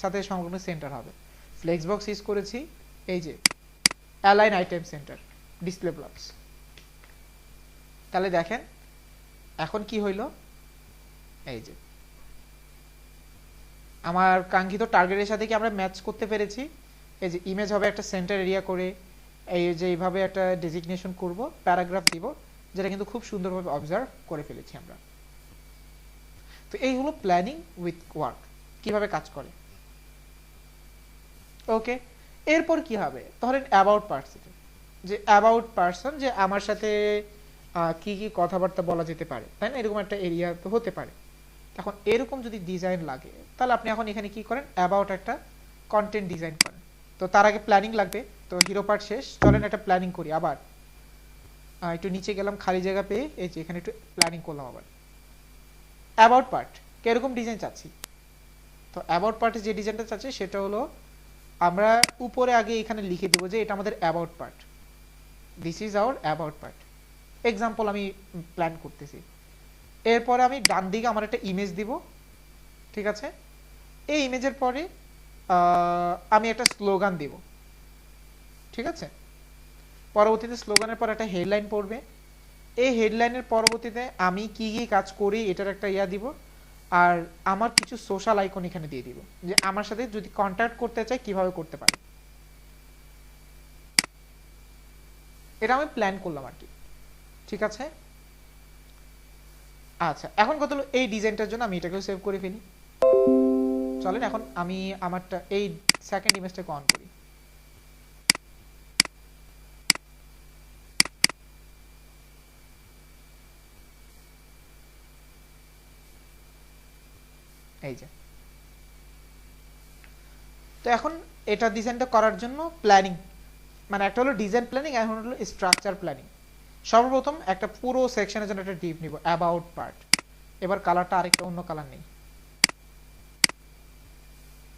Speaker 1: সাথে সংলগ্ন সেন্টার হবে। ফ্লেক্স বক্স ইউজ করেছি, এই যে align item centre, display blocks. তাহলে দেখেন এখন কি হইল, এই যে আমার কাঙ্ক্ষিত টার্গেটের সাথে কি আমরা ম্যাচ করতে পেরেছি। এই যে ইমেজ হবে একটা সেন্টার এরিয়া করে, এই যে এইভাবে একটা ডেজিগনেশন করব, প্যারাগ্রাফ দিব, যেটা কিন্তু খুব সুন্দরভাবে অবজার্ভ করে ফেলেছি আমরা। তো এই হলো প্ল্যানিং উইথ ওয়ার্ক, কিভাবে কাজ করে। ওকে, এরপর কি হবে, ধরেন অ্যাবাউট পার্সন, যে অ্যাবাউট পার্সন যে আমার সাথে কি কি কথাবার্তা বলা যেতে পারে, তাই না? এরকম একটা এরিয়া তো হতে পারে। এখন এরকম যদি ডিজাইন লাগে, তাহলে আপনি এখন এখানে কি করেন, অ্যাবাউট একটা কন্টেন্ট ডিজাইন করেন। তো তার আগে প্ল্যানিং লাগবে, তো হিরো পার্ট শেষ, চলেন একটা প্ল্যানিং করি। আবার একটু নিচে গেলাম, খালি জায়গা পেয়ে এই যে এখানে একটু প্ল্যানিং করলাম। আবার অ্যাবাউট পার্ট কিরকম ডিজাইন চাচ্ছি, তো অ্যাবাউট পার্টে যে ডিজাইনটা চাচ্ছি সেটা হলো আমরা উপরে আগে এখানে লিখে দেবো যে এটা আমাদের about part, this is our about part. Example আমি প্ল্যান করতেছি। এরপরে আমি ডান দিকে আমার একটা ইমেজ দিব, ঠিক আছে। এই ইমেজের পরে আমি একটা স্লোগান দিব, ঠিক আছে। পরবর্তীতে স্লোগানের পর একটা হেডলাইন পড়বে, এই হেডলাইনের পরবর্তীতে আমি কি কি কাজ করি এটার একটা ইয়া দিব, আর আমার কিছু সোশ্যাল আইকন এখানে দিয়ে দিব, যে আমার সাথে যদি কন্ট্যাক্ট করতে চাই কিভাবে করতে পারে। এটা আমি প্ল্যান করলাম আর কি, ঠিক আছে। আচ্ছা এখন কত হলো, এই ডিজাইনটার জন্য আমি এটাকে সেভ করে ফেলি। চলেন এখন আমি আমারটা এই সেকেন্ড ইমেজটাকে অন করি। এই যে, তো এখন এটা ডিজাইনটা করার জন্য প্ল্যানিং, মানে একটা হলো ডিজাইন প্ল্যানিং, এখন হলো স্ট্রাকচার প্ল্যানিং। সর্বপ্রথম একটা পুরো সেকশনের জন্য একটা ডিপ নিব, অ্যাবাউট পার্ট। এবার কালারটা আরেকটা অন্য কালার নেই,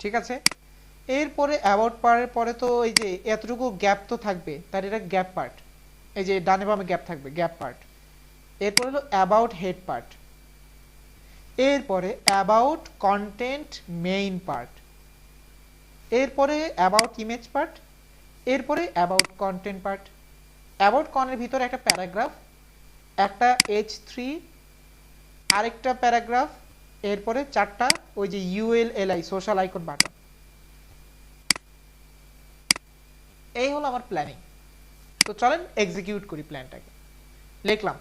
Speaker 1: ঠিক আছে। এরপরে অ্যাবাউট পার্টের পরে তো এই যে এতটুকু গ্যাপ তো থাকবে, তার এটা গ্যাপ পার্ট, এই যে ডানে বামে গ্যাপ থাকবে, গ্যাপ পার্ট। এরপরে হলো অ্যাবাউট হেড পার্ট, এরপরে অ্যাবাউট কন্টেন্ট মেইন পার্ট, এরপরে অ্যাবাউট ইমেজ পার্ট, এরপরে অ্যাবাউট কন্টেন্ট পার্ট। অ্যাবাউট কনের ভিতরে একটা প্যারাগ্রাফ, একটা H3, আরেকটা প্যারাগ্রাফ, এরপরে চারটা ওই যে ULLI সোশ্যাল আইকন বাটন। এই হলো আমার প্ল্যানিং। তো চলেন এক্সিকিউট করি প্ল্যানটাকে। লিখলাম,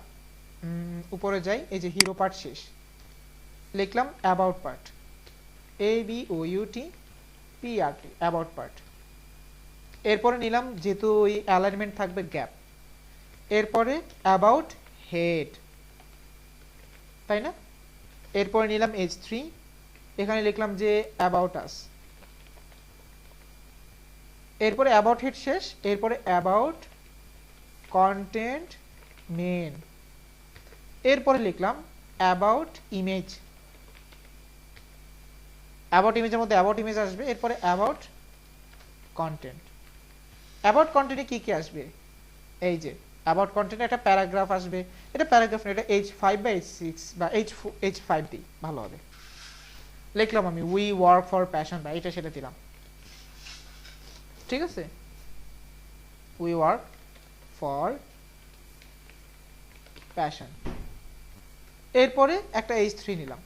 Speaker 1: উপরে যাই, এই যে হিরো পার্ট শেষ, লিখলাম about part, ABOUT PRT about part. এরপরে নিলাম যেহেতু ওই অ্যালাইনমেন্ট থাকবে গ্যাপ, এরপরে অ্যাবাউট হেড, তাই না? এরপরে নিলাম H3, এখানে লিখলাম যে অ্যাবাউট আস। এরপরে অ্যাবাউট হেড শেষ, এরপরে অ্যাবাউট কন্টেন্ট মেন, এরপরে লিখলাম অ্যাবাউট ইমেজ। অ্যাবাউট ইমেজের মধ্যে অ্যাবাউট ইমেজ আসবে, এরপরে অ্যাবাউট কন্টেন্ট। অ্যাবাউট কন্টেন্টে কি কি আসবে? এই যে অ্যাবাউট কন্টেন্টে একটা প্যারাগ্রাফ আসবে, এটা প্যারাগ্রাফ না, এটা H5 বা H6 বা H5 দিই ভালো হবে। লিখলাম আমি উই ওয়ার্ক ফর প্যাশন, বা এটা সেটা দিলাম, ঠিক আছে? We work for passion. এরপরে একটা H3 নিলাম,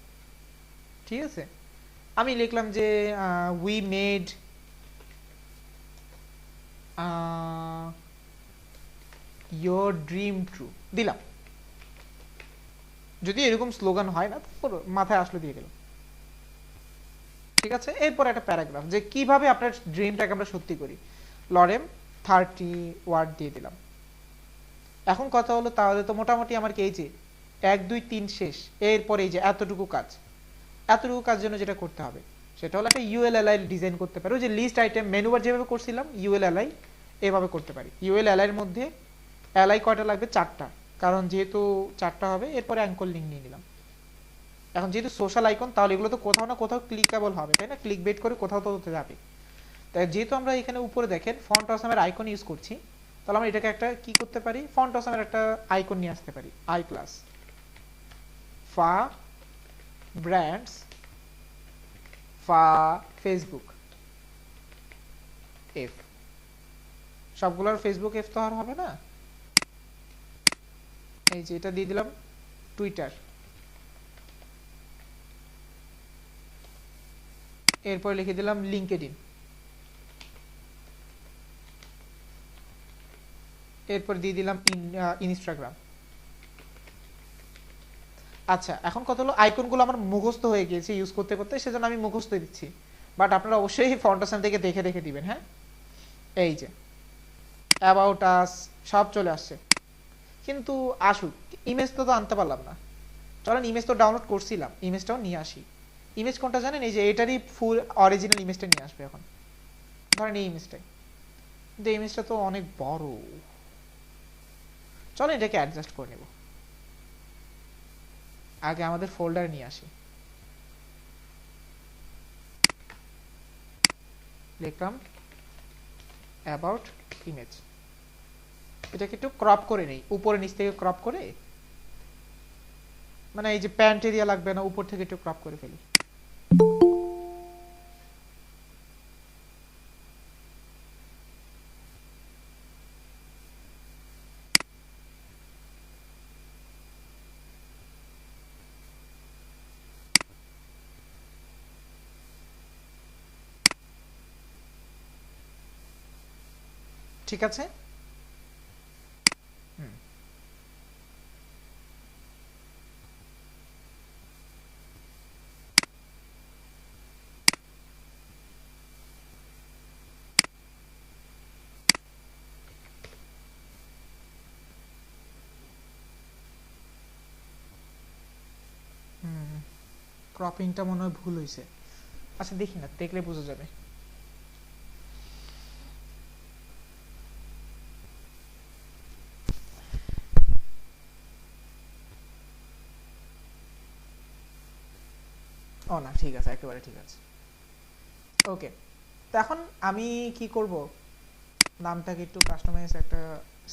Speaker 1: ঠিক আছে? আমি লিখলাম যে we made your dream true, দিলাম। যদি এরকম স্লোগান হয় না, তারপর মাথায় আসলে দিয়ে গেলাম, ঠিক আছে? এরপর একটা প্যারাগ্রাফ যে কিভাবে আপনার ড্রিমটাকে আমরা সত্যি করি, লরেম 30 ওয়ার্ড দিয়ে দিলাম। এখন কথা হলো, তাহলে তো মোটামুটি আমার কি এই যে 1 2 3 শেষ, এরপরে এই যে এতটুকু কাজ, এতটুকু কাজ জন্য যেটা করতে হবে সেটা হলো একটা ULLI ডিজাইন করতে পারি। ওই যে লিস্ট আইটেম মেনু বার যেভাবে করছিলাম, ULLI এভাবে করতে পারি। ULLI এর মধ্যে LI কয়টা লাগবে? 4টা, কারণ যেহেতু 4টা হবে। এরপরে অ্যাঙ্কর লিঙ্ক নিয়ে নিলাম। এখন যেহেতু সোশ্যাল আইকন, তাহলে এগুলো তো কোথাও না কোথাও ক্লিকেবল হবে, তাই না? ক্লিক বেট করে কোথাও তো হতে যাবে। তাই যেহেতু আমরা এখানে উপরে দেখেন ফন্ট অসামের আইকন ইউজ করছি, তাহলে আমরা এটাকে একটা কি করতে পারি, ফন্ট অসামের একটা আইকন নিয়ে আসতে পারি, আই প্লাস ফা ব্র্যান্ডস ফা ফেসবুক এফ, সবগুলোর ফেসবুক এফ তো আর হবে না। এই যে এটা দিয়ে দিলাম টুইটার, এরপর লিখে দিলাম লিঙ্কডইন, এরপর দিয়ে দিলাম ইনস্টাগ্রাম। আচ্ছা, এখন কথা হলো আইকনগুলো আমার মুখস্থ হয়ে গিয়েছে ইউজ করতে করতে, সেজন্য আমি মুখস্থ দিচ্ছি, বাট আপনারা অবশ্যই ফাউন্ডেশন থেকে দেখে দেখে দিবেন। হ্যাঁ, এই যে অ্যাবাউট আস সব চলে আসছে, কিন্তু আসুক, ইমেজ তো আনতে পারলাম না। চলেন, ইমেজ তো ডাউনলোড করছিলাম, ইমেজটাও নিয়ে আসি। ইমেজ কোনটা জানেন? এই যে এটারই ফুল অরিজিনাল ইমেজটা নিয়ে আসবে। এখন ধরেন এই ইমেজটাই, কিন্তু ইমেজটা তো অনেক বড়, চলেন এটাকে অ্যাডজাস্ট করে নেব। আগে আমাদের ফোল্ডার নিয়ে আসি, লিখলাম অ্যাবাউট ইমেজ। এটাকে একটু ক্রপ করে নেই, উপরে নিচ থেকে ক্রপ করে, মানে এই যে প্যান্ট এরিয়া লাগবে না, উপর থেকে একটু ক্রপ করে ফেলি। ঠিক আছে? ক্রপিংটা মনে হয় ভুল হয়েছে। আচ্ছা দেখি না, দেখলে বোঝা যাবে। ও না, ঠিক আছে, একেবারে ঠিক আছে। ওকে, তো এখন আমি কি করব, নামটাকে একটু কাস্টমাইজ, একটা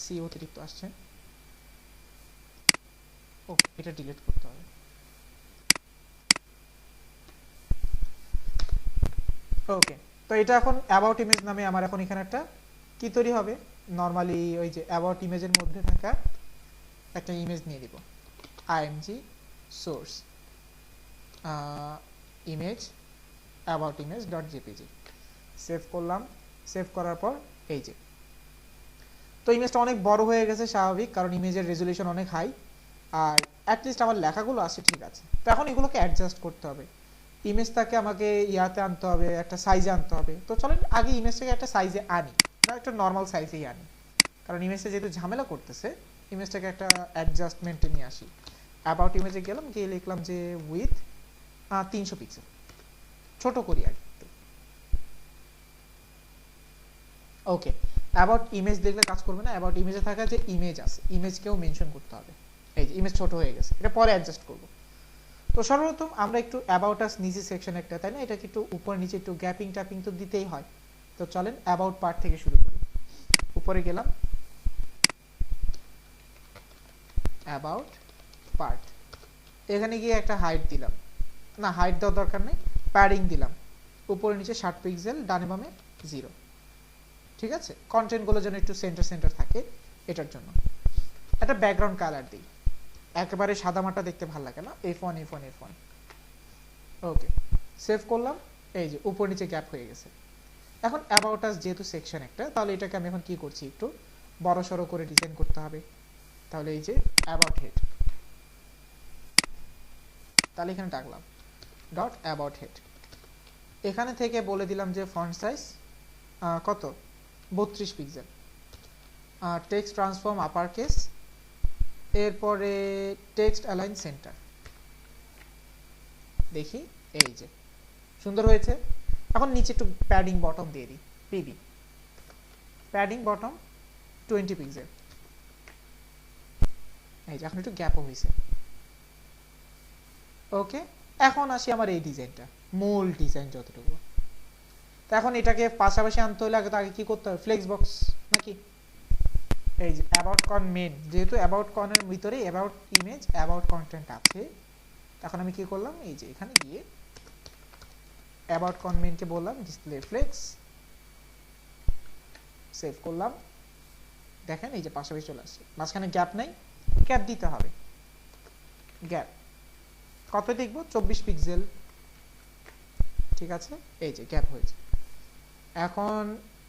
Speaker 1: সি অতিরিক্ত আসছে, ও এটা ডিলিট করতে হবে। ওকে, তো এটা এখন অ্যাবাউট ইমেজ নামে আমার এখন এখানে একটা কি তৈরি হবে, নরমালি ওই যে অ্যাবাউট ইমেজের মধ্যে থাকা একটা ইমেজ নিয়ে দিব, img source image about image.jpg save করলাম। সেভ করার পর এই যে, তো ইমেজটা অনেক বড় হয়ে গেছে স্বাভাবিক, কারণ ইমেজের রেজুলেশন অনেক হাই, আর অ্যাটলিস্ট আমার লেখাগুলো আছে ঠিক আছে। তো এখন এগুলোকে অ্যাডজাস্ট করতে হবে, ইমেজটাকে আমাকে ইয়াতে আনতে হবে, একটা সাইজে আনতে হবে। তো চলেন আগে ইমেজটাকে একটা সাইজে আনি, না একটা নর্মাল সাইজেই আনি, কারণ ইমেজটা যেহেতু ঝামেলা করতেছে, ইমেজটাকে একটা অ্যাডজাস্টমেন্টে নিয়ে আসি। অ্যাবাউট ইমেজে গেলাম, গিয়ে লিখলাম যে উইথ 300 পিক্সেল, ছোট করি আর একটু। ওকে, অ্যাবাউট ইমেজ দেখলে কাজ করবে না, অ্যাবাউট ইমেজে থাকা যে ইমেজ আছে, ইমেজকেও মেনশন করতে হবে। এই যে ইমেজ ছোট হয়ে গেছে, এটা পরে অ্যাডজাস্ট করব। তো সর্বপ্রথম আমরা একটু অ্যাবাউট আস নিচে সেকশন একটা, তাই না, এটাকে একটু উপর নিচে একটু গ্যাপিং ট্যাপিং তো দিতেই হয়। তো চলেন অ্যাবাউট পার্ট থেকে শুরু করি। উপরে গেলাম, অ্যাবাউট পার্ট, এখানে গিয়ে একটা হাইট দিলাম, না হাইট দেওয়ার দরকার নেই, প্যাডিং দিলাম, উপরে নিচে 60 পিক্সেল, ডানে বামে 0। ঠিক আছে, কন্টেন্টগুলো যেন একটু সেন্টার সেন্টার থাকে, এটার জন্য একটা ব্যাকগ্রাউন্ড কালার দিই, একেবারে সাদামাটা দেখতে ভালো লাগে না, F1 F1 F1। ওকে, সেভ করলাম। এই যে উপর নিচে গ্যাপ হয়ে গেছে। এখন অ্যাবাউট আস যেহেতু সেকশন একটা, তাহলে এটাকে আমি এখন কি করছি, একটু বড় সড়ো করে ডিজাইন করতে হবে। তাহলে এই যে অ্যাবাউট হেড, তাহলে এখানে ডাকলাম ডট অ্যাবাউট হেড। এখানে থেকে বলে দিলাম যে ফন্ট সাইজ কত, 32 pixel, text transform upper case, এরপরে টেক্সট অ্যালাইন সেন্টার। দেখি এই যে সুন্দর হয়েছে। এখন নিচে একটু প্যাডিং বটম দিয়ে দিই, পিবি প্যাডিং বটম 20 পিক্সেল। এই যে এখন একটু গ্যাপও হয়েছে। ওকে, এখন আসি আমার এই ডিজাইনটা, মূল ডিজাইন যতটুকু। তো এখন এটাকে পাশাপাশি আনতে হলে আগে তো আগে কি করতে হবে, ফ্লেক্স বক্স নাকি। এই যে অ্যাবাউট কন মেন, যেহেতু অ্যাবাউট কনের ভিতরে অ্যাবাউট ইমেজ অ্যাবাউট কন্টেন্ট আছে, এখন আমি কি করলাম, এই যে এখানে গিয়ে অ্যাবাউট কন মেনকে বললাম ডিসপ্লে ফ্লেক্স, সেভ করলাম। দেখেন এই যে পাশাপাশি চলে আসছে, মাঝখানে গ্যাপ নাই, গ্যাপ দিতে হবে। গ্যাপ কত দেখব, 24 পিক্সেল। ঠিক আছে, এই যে গ্যাপ হয়েছে। এখন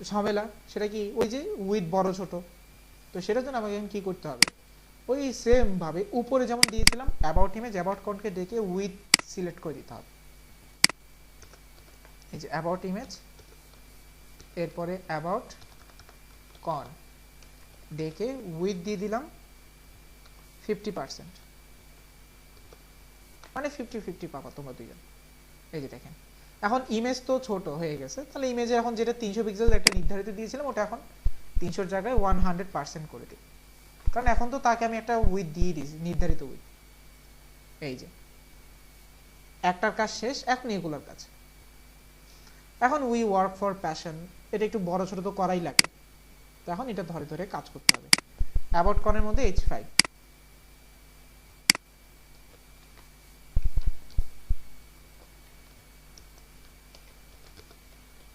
Speaker 1: ঝামেলা সেটা কি, ওই যে উইথ বড় ছোট, তো সেটার জন্য আমাকে কি করতে হবে, ওই সেম ভাবে উপরে যেমন দিয়েছিলাম অ্যাবাউট ইমেজ অ্যাবাউট কনকে ডেকে উইথ সিলেক্ট করে দিতে হবে। এই যে অ্যাবাউট ইমেজ, এরপরে অ্যাবাউট কন ডেকে উইথ দিয়ে দিলাম 50%, মানে 50-50 পাবা তোমরা দুইজন। এই যে দেখেন এখন ইমেজ তো ছোট হয়ে গেছে, তাহলে ইমেজে এখন যেটা 300 পিক্সেল একটা নির্ধারিত দিয়েছিলাম, ওটা এখন 300 জায়গায় 100% করে দিই, কারণ এখন তো তাকে আমি একটা উইথ দিয়ে দিয়েছি, নির্ধারিত উইথ। এই যে একটার কাজ শেষ, এখন এগুলোর কাজ। এখন উই ওয়ার্ক ফর প্যাশন, এটা একটু বড় ছোট তো করাই লাগে, তো এখন এটা ধরে ধরে কাজ করতে হবে। অ্যাবাউট কনের মধ্যে H5,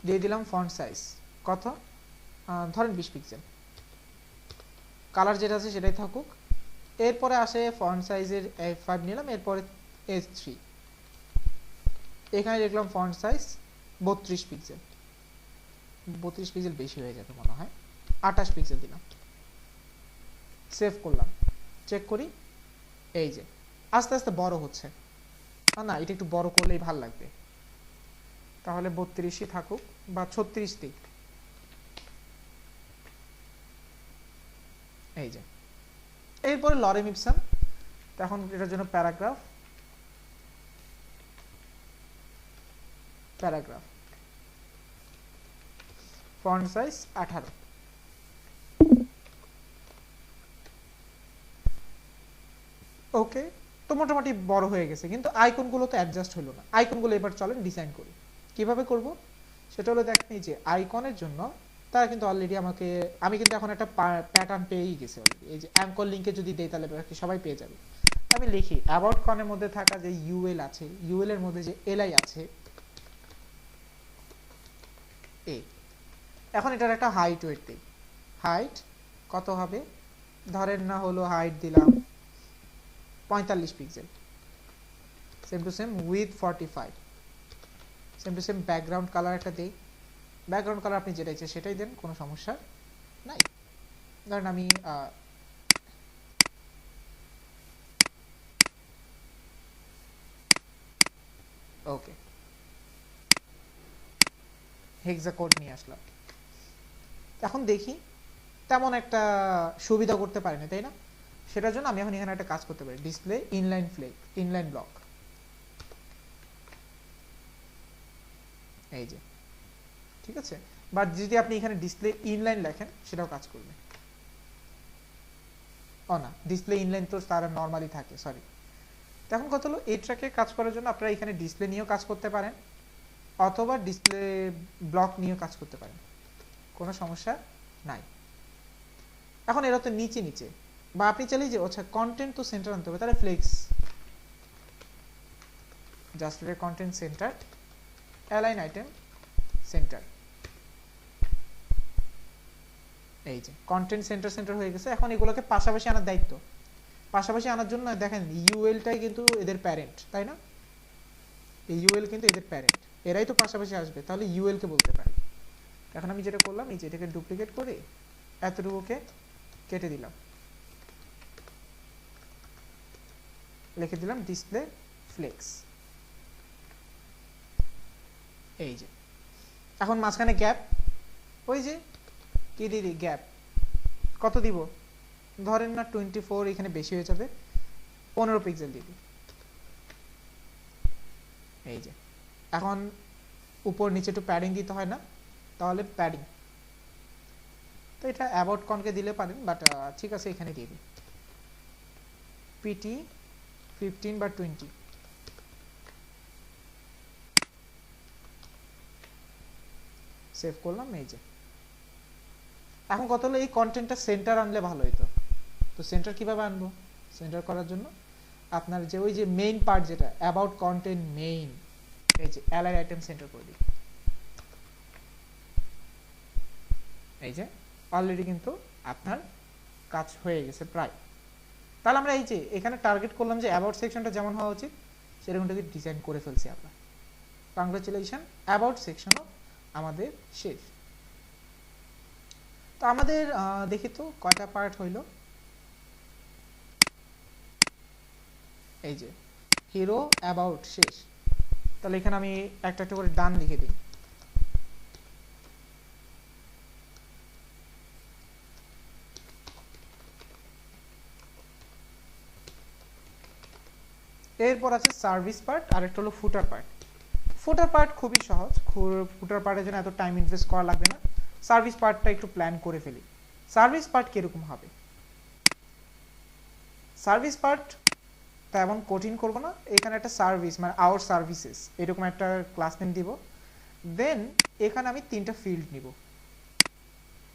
Speaker 1: দিয়ে দিলাম ফন্ট সাইজ কত, ধরেন 20 পিক্সেল, কালার যেটা আছে সেটাই থাকুক। এরপরে আসে ফন্ট সাইজের F5 নিলাম, এরপরে H3, এখানে লিখলাম ফন্ট সাইজ 32 পিক্সেল, 32 পিক্সেল বেশি হয়ে যাবে মনে হয়, 28 পিক্সেল দিলাম, সেভ করলাম। চেক করি, এই যে আস্তে আস্তে বড় হচ্ছে, না এটা একটু বড় করলেই ভালো লাগবে, তাহলে 32ই থাকুক বা 36 দিক। এই যে এরপরে লরেম ইপসন, এখন এটার জন্য প্যারাগ্রাফ, ফন্ট সাইজ 18। ওকে, তো মোটামুটি বড় হয়ে গেছে, কিন্তু আইকনগুলো তো অ্যাডজাস্ট হলো না। আইকনগুলো এবার চলেন ডিজাইন করি। কিভাবে করব সেটা হলো, দেখেন এই যে আইকনের জন্য তারা কিন্তু অলরেডি আমি কিন্তু এখন একটা প্যাটার্ন পেয়েই গেছি অলরেডি। এই যে অ্যাঙ্কর লিঙ্কে যদি দেই তাহলে সবাই পেয়ে যাবে। আমি লিখি অ্যাবাউট কনের মধ্যে থাকা যে ইউএল আছে, ইউএল এর মধ্যে যে এলআই আছে, এ। এখন এটার একটা হাইট ওয়েট দিই, হাইট কত হবে, ধরেন না হলো হাইট দিলাম 45 pixel, same to same with 45, same to same background colour একটা দেই, ব্যাকগ্রাউন্ড কালার আপনি যেটা ইচ্ছে সেটাই দেন, কোনো সমস্যা নাই। ধরেন আমি ওকে হেক্সা কোড নিয়ে আসলাম। এখন দেখি তেমন একটা সুবিধা করতে পারি না, তাই না? সেটার জন্য আমি এখন এখানে একটা কাজ করতে পারি, ডিসপ্লে ইনলাইন ফ্লেক, ইনলাইন ব্লক, এই যে, ঠিক আছে। বাট যদি আপনি এখানে ডিসপ্লে ইনলাইন লেখেন সেটাও কাজ করবে। ও না, ডিসপ্লে ইনলাইন তো তারা নরমালি থাকে, সরি। এখন কত হলো, এই ট্র্যাকে কাজ করার জন্য আপনারা এখানে ডিসপ্লে নিয়েও কাজ করতে পারেন অথবা ডিসপ্লে ব্লক নিয়েও কাজ করতে পারেন, কোনো সমস্যা নাই। এখন এরা তো নিচে নিচে, বা আপনি চাইলে যে আচ্ছা কন্টেন্ট তো সেন্টার আনতে হবে, তাহলে flex just content centre, align item centre, এই যে কন্টেন্ট সেন্টার সেন্টার হয়ে গেছে। এখন এগুলোকে পাশাপাশি আনার দায়িত্ব, পাশাপাশি আনার জন্য দেখেন ইউএলটাই কিন্তু এদের প্যারেন্ট, তাই না? এই ইউএল কিন্তু এদের প্যারেন্ট, এরাই তো পাশাপাশি আসবে, তাহলে ইউএল কে বলতে পারি। এখন আমি যেটা করলাম, এই যে এটাকে ডুপ্লিকেট করে এতটুকুকে কেটে দিলাম, লিখে দিলাম ডিসপ্লে ফ্লেক্স, এই যে। এখন মাঝখানে গ্যাপ, ওই যে কি দিদি গ্যাপ কত দিব, ধরেন না 24, এখানে বেশি হয়ে যাবে, 15 পিক্সেল দিবি, এই যে। এখন উপর নিচে একটু প্যাডিং দিতে হয় না, তাহলে প্যাডিং, তো এটা অ্যাবাউট কনকে দিলে পারেন, বাট ঠিক আছে এখানে দিয়ে দিই পিটি 15 বা 20, সেভ করলাম, এই যে। এখন কত হলো, এই কন্টেন্টটা সেন্টার আনলে ভালো হতো। তো সেন্টার কিভাবে আনবো, সেন্টার করার জন্য আপনার যে ওই যে মেইন পার্ট যেটা অ্যাবাউট কন্টেন্ট মেইন, এই যে অ্যালাইন আইটেম সেন্টার করে দিই, এই যে অলরেডি কিন্তু আপনার কাজ হয়ে গেছে প্রায়। তাহলে আমরা এই যে এখানে টার্গেট করলাম যে অ্যাবাউট সেকশনটা যেমন হওয়া উচিত সেরকমটাকে ডিজাইন করে ফেলছি আমরা। কংগ্রাচুলেশন, অ্যাবাউট সেকশনও আমাদের শেষ। তো আমাদের দেখি তো কয়টা পার্ট হইল, এই যে হিরো অ্যাবাউট শেষ। তাহলে এখানে আমি একটা একটা করে ডান লিখে দিই, এরপর আছে সার্ভিস পার্ট, আর একটা হলো ফুটার পার্ট। ফুটার পার্ট খুবই সহজ, ফুটার পার্টের জন্য এত টাইম ইনভেস্ট করা লাগবে না, সার্ভিস পার্টটা একটু প্ল্যান করে ফেলি। সার্ভিস পার্ট কিরকম হবে, সার্ভিস পার্ট তেমন কঠিন করব না, এখানে একটা সার্ভিস মানে আওয়ার সার্ভিসেস এরকম একটা ক্লাস নেম দিব, দেন এখানে আমি 3টা ফিল্ড নিব,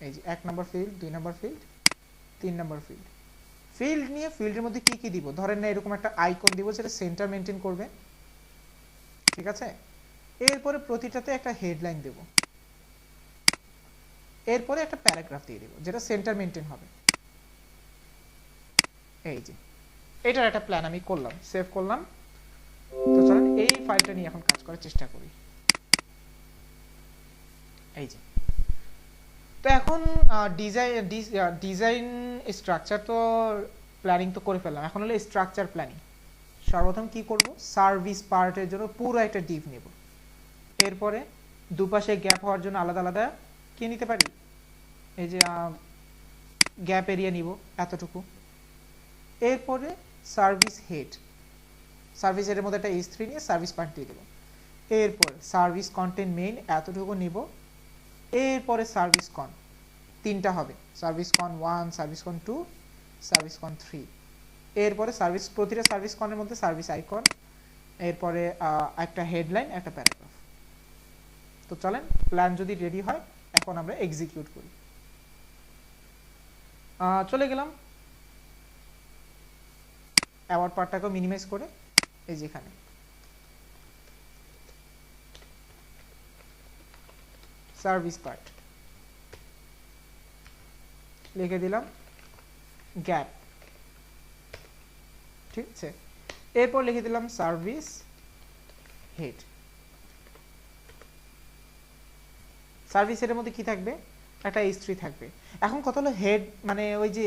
Speaker 1: এই যে 1 নম্বর ফিল্ড, 2 নম্বর ফিল্ড, 3 নম্বর ফিল্ড। ফিল্ড নিয়ে ফিল্ডের মধ্যে কি কি দিব, ধরেন না এরকম একটা আইকন দিব যেটা সেন্টার মেনটেন করবে, ঠিক আছে। এরপরে প্রতিটাতে একটা হেডলাইন দেব, এরপরে একটা প্যারাগ্রাফ দিয়ে দেব যেটা সেন্টার মেনটেন হবে, এই যে। এটার একটা প্ল্যান আমি করলাম, সেভ করলাম। তো চলেন এই ফাইলটা নিয়ে এখন কাজ করার চেষ্টা করি, এই যে। তো এখন ডিজাইন স্ট্রাকচার তো প্ল্যানিং তো করে ফেললাম, এখন হলো স্ট্রাকচার প্ল্যানিং। সর্বপ্রথম কি করব, সার্ভিস পার্টের জন্য পুরো একটা ডিভ নেব, এরপরে দুপাশে গ্যাপ হওয়ার জন্য আলাদা আলাদা কি নিতে পারি, এই যে গ্যাপ এরিয়া নিব এতটুকু। এরপরে সার্ভিস হেড, সার্ভিস হেডের মধ্যে একটা S3 নিয়ে সার্ভিস পার্ট দিয়ে দেব। এরপর সার্ভিস কন্টেন্ট মেইন এতটুকু নিব। এরপরে সার্ভিস কন 3টা হবে, সার্ভিস কন 1, সার্ভিস কন 2, সার্ভিস কন 3। এরপরে সার্ভিস, প্রতিটা সার্ভিস কনের মধ্যে সার্ভিস আইকন, এরপরে একটা হেডলাইন, একটা প্যারাগ্রাফ। তো চলেন প্ল্যান যদি রেডি হয় এখন আমরা এক্সিকিউট করি। চলে গেলাম অ্যাওয়ার্ড পার্টটাকে মিনিমাইজ করে, এই যে এখানে সার্ভিস পার্ট লিখে দিলাম গ্যাপ, ঠিক আছে। এরপর লিখে দিলাম সার্ভিস হেড। সার্ভিস হেডের মধ্যে কি থাকবে, একটা H3 থাকবে। এখন কত হলো হেড, মানে ওই যে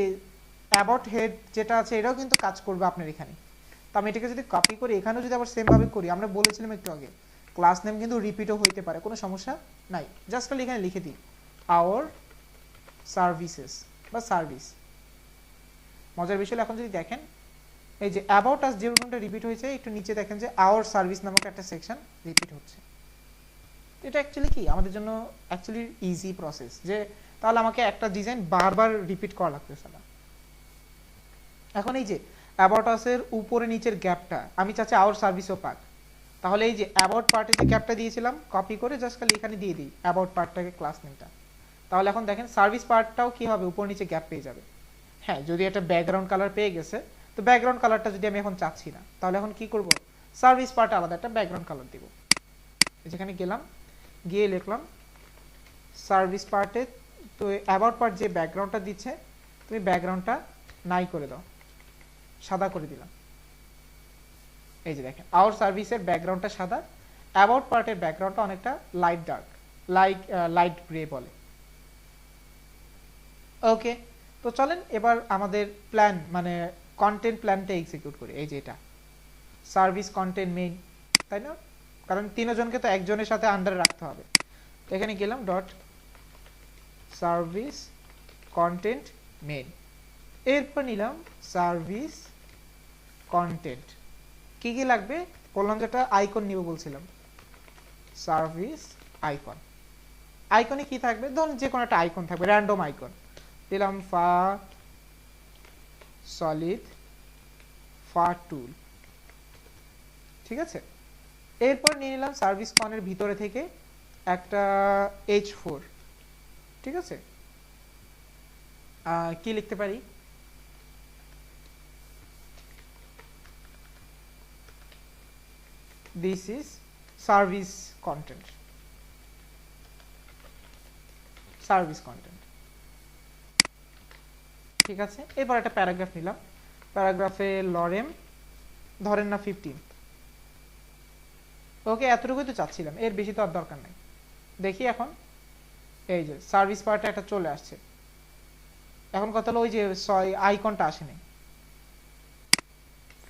Speaker 1: অ্যাবাউট হেড যেটা আছে এটাও কিন্তু কাজ করবে আপনার এখানে। তো আমি এটাকে যদি কপি করি এখানেও যদি আবার সেম ভাবে করি, আমরা বলেছিলাম একটু আগে ক্লাস নেম কিন্তু রিপিটও হইতে পারে, কোনো সমস্যা নাই। জাস্ট খালি এখানে লিখে দিই আওয়ার সার্ভিসেস বা সার্ভিস। মজার বিষয় এখন যদি দেখেন এই যে অ্যাবাউট আস যেরকমটা রিপিট হয়েছে, একটু নিচে দেখেন যে আওয়ার সার্ভিস নামক একটা সেকশন রিপিট হচ্ছে। এটা অ্যাকচুয়ালি কি আমাদের জন্য অ্যাকচুয়ালি ইজি প্রসেস, যে তাহলে আমাকে একটা ডিজাইন বারবার রিপিট করা লাগতেছে না। এখন এই যে অ্যাবাউট আসের উপরে নিচের গ্যাপটা আমি চাচ্ছি আওয়ার সার্ভিসও পাক, তাহলে এই যে অ্যাবাউট পার্টে যে গ্যাপটা দিয়েছিলাম কপি করে জাস্ট খালি এখানে দিয়ে দিই অ্যাবাউট পার্টটাকে ক্লাস নেমটা। তাহলে এখন দেখেন সার্ভিস পার্টটাও কি হবে, উপর নিচে গ্যাপ পেয়ে যাবে। হ্যাঁ, যদি একটা ব্যাকগ্রাউন্ড কালার পেয়ে গেছে, তো ব্যাকগ্রাউন্ড কালারটা যদি আমি এখন চাচ্ছি না, তাহলে এখন কি করব, সার্ভিস পার্টে আলাদা একটা ব্যাকগ্রাউন্ড কালার দিব। যেখানে গেলাম, গিয়ে লিখলাম সার্ভিস পার্টে, তো অ্যাবাউট পার্ট যে ব্যাকগ্রাউন্ডটা দিচ্ছে তুমি ব্যাকগ্রাউন্ডটা নাই করে দাও, সাদা করে দিলাম। এই যে দেখেন আওয়ার সার্ভিসের ব্যাকগ্রাউন্ডটা সাদা, অ্যাবাউট পার্টের ব্যাকগ্রাউন্ডটা অনেকটা লাইট ডার্ক, লাইট গ্রে বলে। ওকে, তো চলেন এবার আমাদের প্ল্যান মানে কন্টেন্ট প্ল্যানটা এক্সিকিউট করি। এই যে এটা সার্ভিস কন্টেন্ট মেইন, তাই না, কারণ তিনজনকে তো একজনের সাথে আন্ডারে রাখতে হবে। এখানে গেলাম ডট সার্ভিস কন্টেন্ট মেইন, এরপর নিলাম সার্ভিস কন্টেন্ট। কি কি লাগবে বললাম, যেটা আইকন নিব বলছিলাম, সার্ভিস আইকন। আইকনে কি থাকবে, ধরুন যে কোনো একটা আইকন থাকবে, র্যান্ডম আইকন দিলাম, ফা সলিড ফা টুল, ঠিক আছে। এরপর নিয়ে নিলাম সার্ভিস কনের ভিতরে থেকে একটা H4, ঠিক আছে। কি লিখতে পারি, this is service content, service content, ঠিক আছে। এবার একটা প্যারাগ্রাফ নিলাম, প্যারাগ্রাফে লরেম ধরেন না 15। ওকে, এতটুকুই তো চাচ্ছিলাম, এর বেশি তো আর দরকার নাই। দেখি এখন এই যে সার্ভিস পার্টে একটা চলে আসছে। এখন কথা হলো ওই যে আইকনটা আসেনি,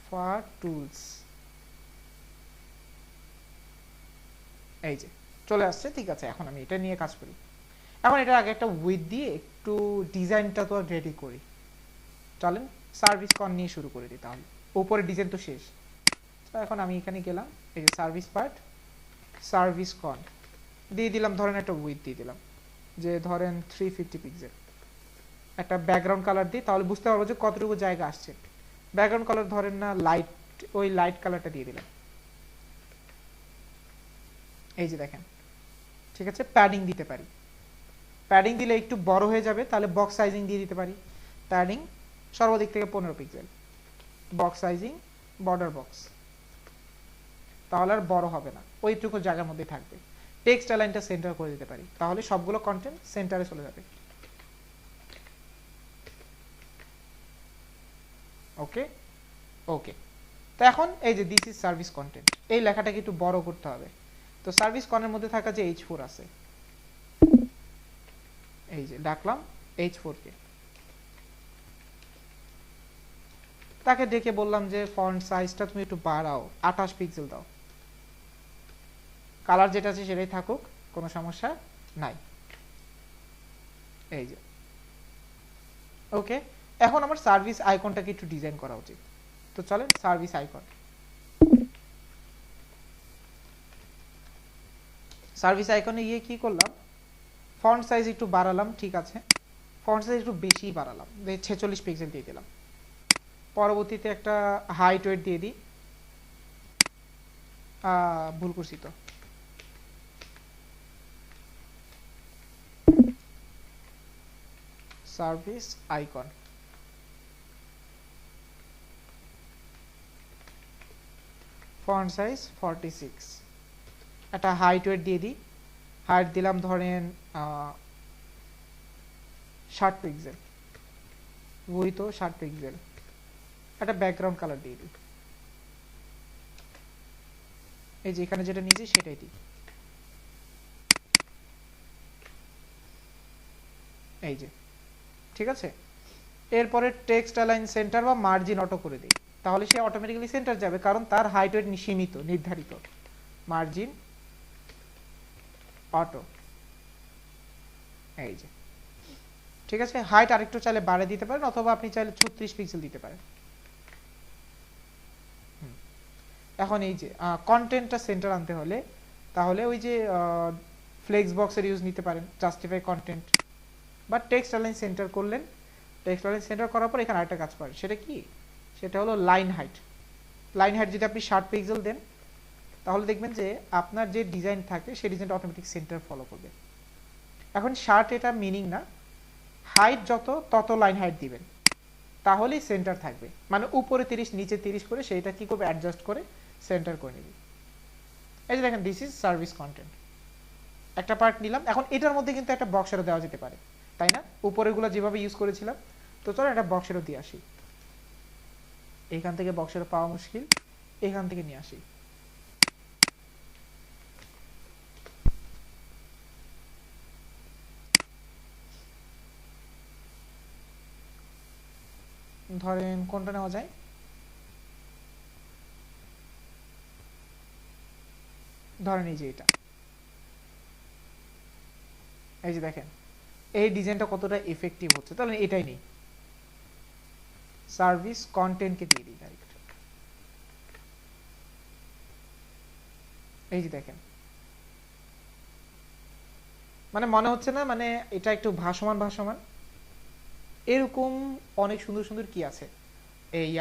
Speaker 1: ফর টুলস, এই যে চলে আসছে, ঠিক আছে। এখন আমি এটা নিয়ে কাজ করি। এখন এটা আগে একটা উইথ দিয়ে একটু ডিজাইনটা তো রেডি করি। চলেন সার্ভিস কন নিয়ে শুরু করে দিই, তাহলে উপরে ডিজাইন তো শেষ। তো এখন আমি এখানে গেলাম, এই যে সার্ভিস পার্ট সার্ভিস কন দিয়ে দিলাম, ধরেন একটা উইথ দিয়ে দিলাম, যে ধরেন 350 পিক্সেল। একটা ব্যাকগ্রাউন্ড কালার দিই, তাহলে বুঝতে পারবো যে কতটুকু জায়গা আসছে। ব্যাকগ্রাউন্ড কালার ধরেন না লাইট, ওই লাইট কালারটা দিয়ে দিলাম। এই যে দেখেন, ঠিক আছে। প্যাডিং দিতে পারি, প্যাডিং দিলে একটু বড় হয়ে যাবে, তাহলে বক্স সাইজিং দিয়ে দিতে পারি। প্যাডিং সর্বাধিক থেকে 15 pixel, box sizing border box, তাহলে আর বড় হবে না, ওইটুকু জায়গার মধ্যে থাকবে। টেক্সট অ্যালাইনটা সেন্টার করে দিতে পারি, তাহলে সবগুলো কন্টেন্ট সেন্টারে চলে যাবে। ওকে ওকে, তো এখন এই যে দিস ইজ সার্ভিস কন্টেন্ট, এই লেখাটাকে একটু বড় করতে হবে। তো সার্ভিস কনের মধ্যে থাকা যে H4 আছে, এই যে ডাকলাম H4 কে, তাকে ডেকে বললাম যে ফন্ট সাইজটা তুমি একটু বাড়াও, 28 পিক্সেল দাও। কালার যেটা আছে সেটাই থাকুক, কোনো সমস্যা নাই। এই যে ওকে, এখন আমার সার্ভিস আইকনটাকে একটু ডিজাইন করা উচিত। তো চলেন সার্ভিস আইকন, সার্ভিস আইকনে গিয়ে কি করলাম, ফন্ট সাইজ একটু বাড়ালাম, ঠিক আছে। ফন্ট সাইজ একটু বেশি বাড়ালাম, 46 পিক্সেল দিয়ে দিলাম। পরবর্তীতে একটা হাইট ওয়েট দিয়ে দিই, ভুল করছি তো, সার্ভিস আইকন ফন্ট সাইজ 46, একটা হাইট ওয়েট দিয়ে দিই হাইট দিলাম ধরেন 60 পিক্সেল, ওই তো 60 পিক্সেল। একটা ব্যাকগ্রাউন্ড কালার দিয়ে দিই, এই যে এখানে যেটা নিয়েছি সেটাই দিই, এই যে, ঠিক আছে। এরপরে টেক্সট অ্যালাইন সেন্টার বা মার্জিন অটো করে দিই, তাহলে সে অটোমেটিক্যালি সেন্টার যাবে, কারণ তার হাইট ওয়েট সীমিত, নির্ধারিত। মার্জিন অটো, এই যে, ঠিক আছে। হাইট আরেকটু চাইলে বাড়িয়ে দিতে পারেন, অথবা আপনি চাইলে 36 পিক্সেল দিতে পারেন। এখন এই যে কন্টেন্টটা সেন্টার আনতে হলে তাহলে ওই যে ফ্লেক্স বক্সের ইউজ নিতে পারেন, জাস্টিফাই কন্টেন্ট, বা টেক্সট অ্যালাইন সেন্টার করলেন। টেক্সট অ্যালাইন সেন্টার করার পর এখানে আরেকটা কাজ পারেন, সেটা কি? সেটা হলো লাইন হাইট। লাইন হাইট যদি আপনি 60 পিক্সেল দেন, তাহলে দেখবেন যে আপনার যে ডিজাইন থাকে সেই ডিজাইনটা অটোমেটিক সেন্টার ফলো করবে। এখন 60 এটা মিনিং না, হাইট যত তত লাইন হাইট দিবেন, তাহলেই সেন্টার থাকবে। মানে উপরে 30 নিচে 30 করে সেইটা কি করবে, অ্যাডজাস্ট করে সেন্টার করে নেবে। এই যে দেখেন, দিস ইজ সার্ভিস কন্টেন্ট। একটা পার্ট নিলাম, এখন এটার মধ্যে কিন্তু একটা বক্সেরও দেওয়া যেতে পারে, তাই না? উপরেরগুলো যেভাবে ইউজ করেছিলাম, তো চলো একটা বক্সেরও দিয়ে আসি। এখান থেকে বক্সেরও পাওয়া মুশকিল, এখান থেকে নিয়ে আসি। ধরেন কোনটা নেওয়া যায়? ধরেন এই যে এটা, এই যে দেখেন এই ডিজাইনটা কতটা এফেক্টিভ হচ্ছে। তাহলে এটাই নেই, সার্ভিস কন্টেন্টকে দিয়ে দিই ডাইরেক্ট। এই যে দেখেন, মানে মনে হচ্ছে না মানে এটা একটু ভাসমান ভাসমান? এরকম অনেক সুন্দর সুন্দর কি আছে এই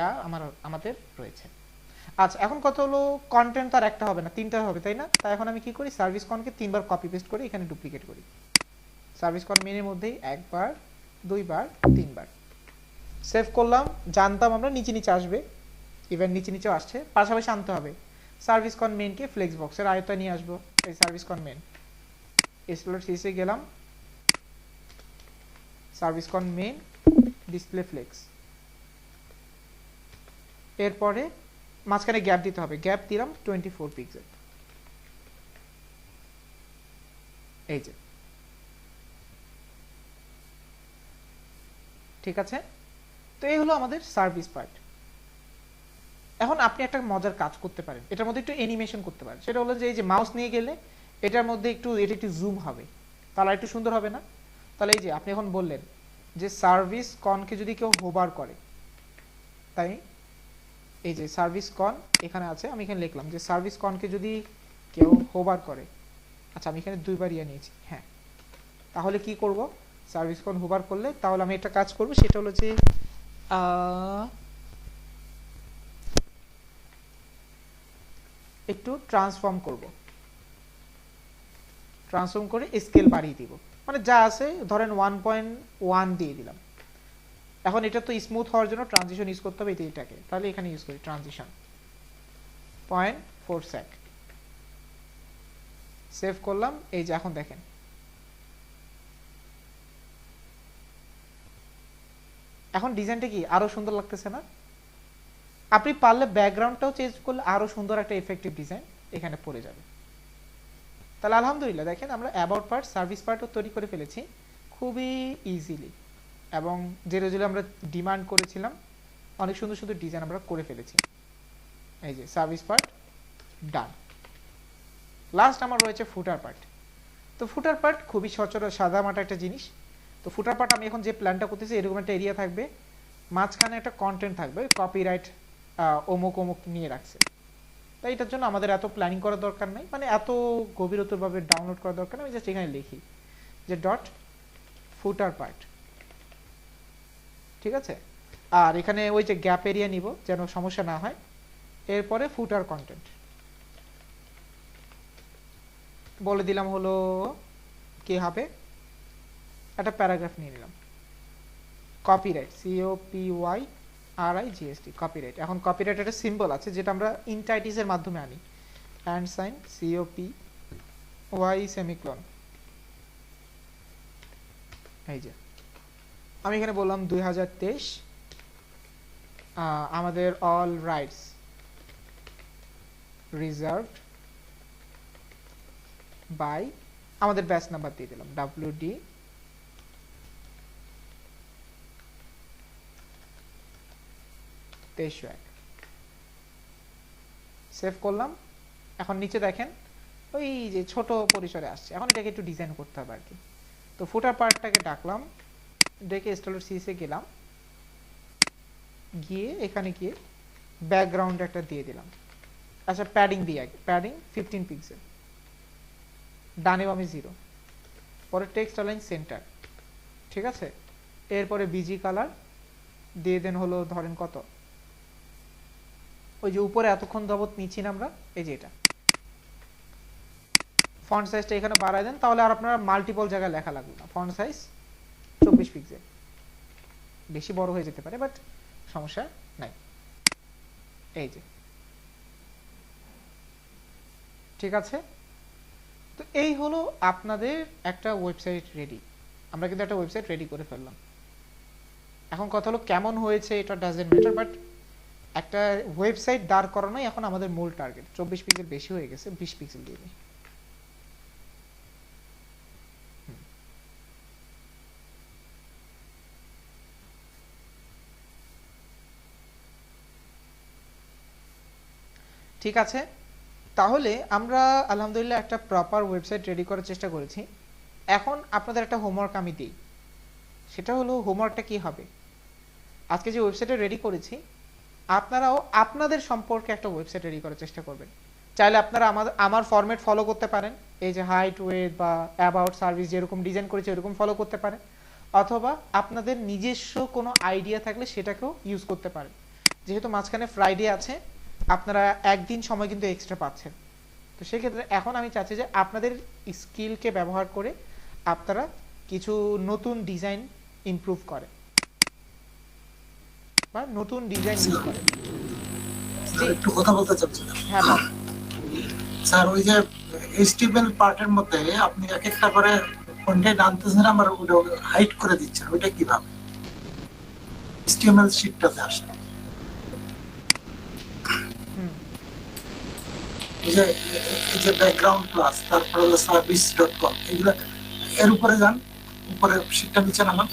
Speaker 1: আমাদের রয়েছে। আচ্ছা, এখন কত হলো, কন্টেন্ট তার একটা হবে না, তিনটা হবে, তাই না? তাই এখন আমি কি করি, সার্ভিস কনকে 3 বার কপি পেস্ট করে এখানে ডুপ্লিকেট করি। সার্ভিস কন মেনের মধ্যেই 1 বার 2 বার 3 বার সেভ করলাম। জানতাম আমরা নিচে নিচে আসবে, ইভেন নিচে নিচেও আসছে, পাশাপাশি আনতে হবে। সার্ভিস কন মেনকে ফ্লেক্স বক্সের আয়তায় নিয়ে আসবো। এই সার্ভিস কন মেন, এক্সপ্লোর সিসে গেলাম, সার্ভিস কন মেন ডিসপ্লে ফ্লেক্স। এরপরে মাঝখানে গ্যাপ দিতে হবে, গ্যাপ দিলাম 24 পিক্সেল। এই যে, ঠিক আছে। তো এই হলো আমাদের সার্ভিস পার্ট। এখন আপনি একটা মজার কাজ করতে পারেন, এটার মধ্যে একটু অ্যানিমেশন করতে পারেন। সেটা হলো যে এই যে মাউস নিয়ে গেলে এটার মধ্যে এটা একটু জুম হবে, তাহলে একটু সুন্দর হবে না? তাহলে এই যে আপনি এখন বললেন যে সার্ভিস কনকে যদি কেউ হোভার করে, তাই এই যে সার্ভিস কন এখানে আছে, আমি এখানে লিখলাম যে সার্ভিস কনকে যদি কেউ হোভার করে, আচ্ছা আমি এখানে 2 বার নিয়েছি, হ্যাঁ, তাহলে কি করব, সার্ভিস কন হোভার করলে তাহলে আমি একটা কাজ করব, সেটা হলো যে একটু ট্রান্সফর্ম করব, ট্রান্সফর্ম করে স্কেল বাড়িয়ে দিব, মানে যা আছে ধরেন 1.1 দিয়ে দিলাম। এখন এটা তো স্মুথ হওয়ার জন্য ট্রানজিশন ইউজ করতে হবে, এটাকে তাহলে এখানে ইউজ করি ট্রানজিশন 0.4 সেক। সেভ করলাম। এই যে এখন দেখেন এখন ডিজাইনটা কি আরো সুন্দর লাগতেছে না? আপনি পারলে ব্যাকগ্রাউন্ডটাও চেঞ্জ করলে আরো সুন্দর একটা এফেক্টিভ ডিজাইন এখানে পড়ে যাবে। তাহলে আলহামদুলিল্লাহ দেখেন আমরা অ্যাবাউট পার্ট, সার্ভিস পার্টও তৈরি করে ফেলেছি খুবই ইজিলি, এবং যেগুলো আমরা ডিমান্ড করেছিলাম অনেক সুন্দর সুন্দর ডিজাইন আমরা করে ফেলেছি। এই যে সার্ভিস পার্ট ডান। লাস্ট আমার রয়েছে ফুটার পার্ট। তো ফুটার পার্ট খুবই সচরাচর সাদামাটা একটা জিনিস। তো ফুটার পার্ট আমি এখন যে প্ল্যানটা করতেছি, এরকম একটা এরিয়া থাকবে, মাঝখানে একটা কন্টেন্ট থাকবে, কপিরাইট অমুক অমুক নিয়ে রাখছে। তাই এটার জন্য আমাদের এত প্ল্যানিং করার দরকার নাই, মানে এত গভীরতরভাবে ডাউনলোড করার দরকার নেই। আমি জাস্ট এখানে লিখি যে ডট ফুটার পার্ট, ঠিক আছে। আর এখানে ওই যে গ্যাপ এরিয়া নিব যেন সমস্যা না হয়। এরপরে ফুটার কন্টেন্ট বলে দিলাম হলো কি হবে, একটা প্যারাগ্রাফ নিয়ে নিলাম, কপিরাইট COPYRIGST কপিরাইট। এখন কপিরাইট একটা সিম্বল আছে যেটা আমরা ইনটাইটিসের মাধ্যমে আনি, অ্যান্ড সাইন COPY সেমিকোলন এই যে আমি এখানে বললাম 2023 আমাদের অল রাইটস রিজার্ভড বাই আমাদের ব্যাচ নাম্বার দিয়ে দিলাম WD 2301 সেভ করলাম। এখন নিচে দেখেন ওই যে ছোট পরিসরে আসছে, এখন এটাকে একটু ডিজাইন করতে হবে আর কি। তো ফুটার পার্টটাকে ডাকলাম, ডেকে স্টলার সিসে গেলাম, গিয়ে এখানে গিয়ে ব্যাকগ্রাউন্ড একটা দিয়ে দিলাম। আচ্ছা প্যাডিং দিয়ে আগে, প্যাডিং 15 পিক্সেল, ডানে বামে 0, পরে টেক্সট অ্যালাইন সেন্টার, ঠিক আছে। এরপরে বিজি কালার দিয়ে দেন হলো ধরেন কত, ওই যে উপরে এতক্ষণ যাবত নিচ্ছি না আমরা, এই যে এটা। ফন্ট সাইজটা এখানে বাড়ায় দেন, তাহলে আর আপনার মাল্টিপল জায়গায় লেখা লাগবে না। ফন্ট সাইজ 24 পিক্সেল, বেশি বড় হয়ে যেতে পারে বাট সমস্যা নাই। এই যে ঠিক আছে। তো এই হলো আপনাদের একটা ওয়েবসাইট রেডি। আমরা কিন্তু একটা ওয়েবসাইট রেডি করে ফেললাম। এখন কথা হলো কেমন হয়েছে এটা ডাজন্ট ম্যাটার, বাট একটা ওয়েবসাইট দাঁড় করানোই এখন আমাদের মূল টার্গেট। 24 পিক্সেল বেশি হয়ে গেছে, 20 পিক্সেল দিয়ে দিই। ঠিক আছে, তাহলে আমরা আলহামদুলিল্লাহ একটা প্রপার ওয়েবসাইট রেডি করার চেষ্টা করেছি। এখন আপনাদের একটা হোমওয়ার্ক আমি দিই, সেটা হলো হোমওয়ার্কটা কি হবে, আজকে যে ওয়েবসাইটটা রেডি করেছি আপনারাও আপনাদের সম্পর্কে একটা ওয়েবসাইট রেডি করার চেষ্টা করবেন। চাইলে আপনারা আমার ফরম্যাট ফলো করতে পারেন, এই যে হাইট ওয়েট বা অ্যাবাউট সার্ভিস যেরকম ডিজাইন করেছে এরকম ফলো করতে পারেন, অথবা আপনাদের নিজস্ব কোনো আইডিয়া থাকলে সেটাকেও ইউজ করতে পারেন। যেহেতু মাঝখানে ফ্রাইডে আছে, আপনারা একদিন সময় কিন্তু এক্সট্রা পাচ্ছেন। তো সেক্ষেত্রে এখন আমি চাচ্ছি যে আপনাদের স্কিলকে ব্যবহার করে আপনারা কিছু নতুন ডিজাইন ইমপ্রুভ করেন বা নতুন ডিজাইন ইউজ করেন।
Speaker 2: একটু কথা বলতে চাচ্ছিলাম।
Speaker 1: হ্যাঁ
Speaker 2: স্যার, ওই যে এইচটিএমএল পার্টের মধ্যে আপনি এক একটা করে কন্টেন্ট আনতেছেন, আমার ওটা হাইড করে দিচ্ছেন, ওইটা কিভাবে এইচটিএমএল শীটটাতে আসে? এই যে ব্যাকগ্রাউন্ড ক্লাস, তারপরে হলো সার্ভিস.com, এগুলো এর উপরে যান, উপরে শীটটা নিচে নামান,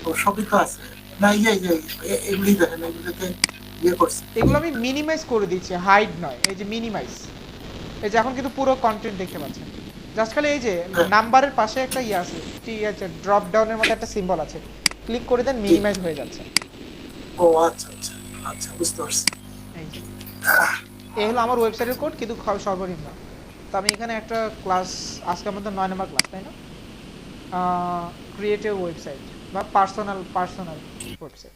Speaker 2: তো সবই তো আছে না? এগুলি দেখেন, এগুলোতে ইয়ে করছে।
Speaker 1: এগুলো আমি মিনিমাইজ করে দিচ্ছি, হাইড নয়, এই যে মিনিমাইজ। এই যে এখন কিন্তু পুরো কন্টেন্ট দেখতে পাচ্ছেন। জাস্ট খালি এই যে নাম্বারের পাশে একটা ইয়ে আছে, ঠিক আছে, ড্রপ ডাউনের মধ্যে একটা সিম্বল আছে, ক্লিক করে দেন, মিনিমাইজ হয়ে যাচ্ছে।
Speaker 2: ও আচ্ছা আচ্ছা আচ্ছা, বুঝতে পারছি।
Speaker 1: এই হলো আমার ওয়েবসাইটের কোড, কিন্তু সর্বনিম্ন। তো আমি এখানে একটা ক্লাস, আজকে আমাদের 9 নম্বর ক্লাস, তাই না? ক্রিয়েটিভ ওয়েবসাইট বা পার্সোনাল ওয়েবসাইট।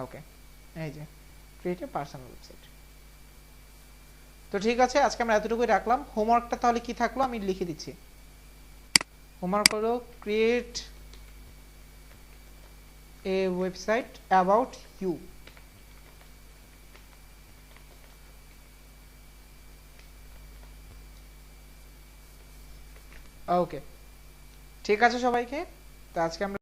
Speaker 1: ওকে, এই যে ক্রিয়েটিভ পার্সোনাল ওয়েবসাইট। তো ঠিক আছে, আজকে আমরা এতটুকুই রাখলাম। হোমওয়ার্কটা তাহলে কি থাকলো আমি লিখে দিচ্ছি। হোমওয়ার্ক হলো create a website about you. Okay, ঠিক আছে সবাইকে। তো আজকে আমরা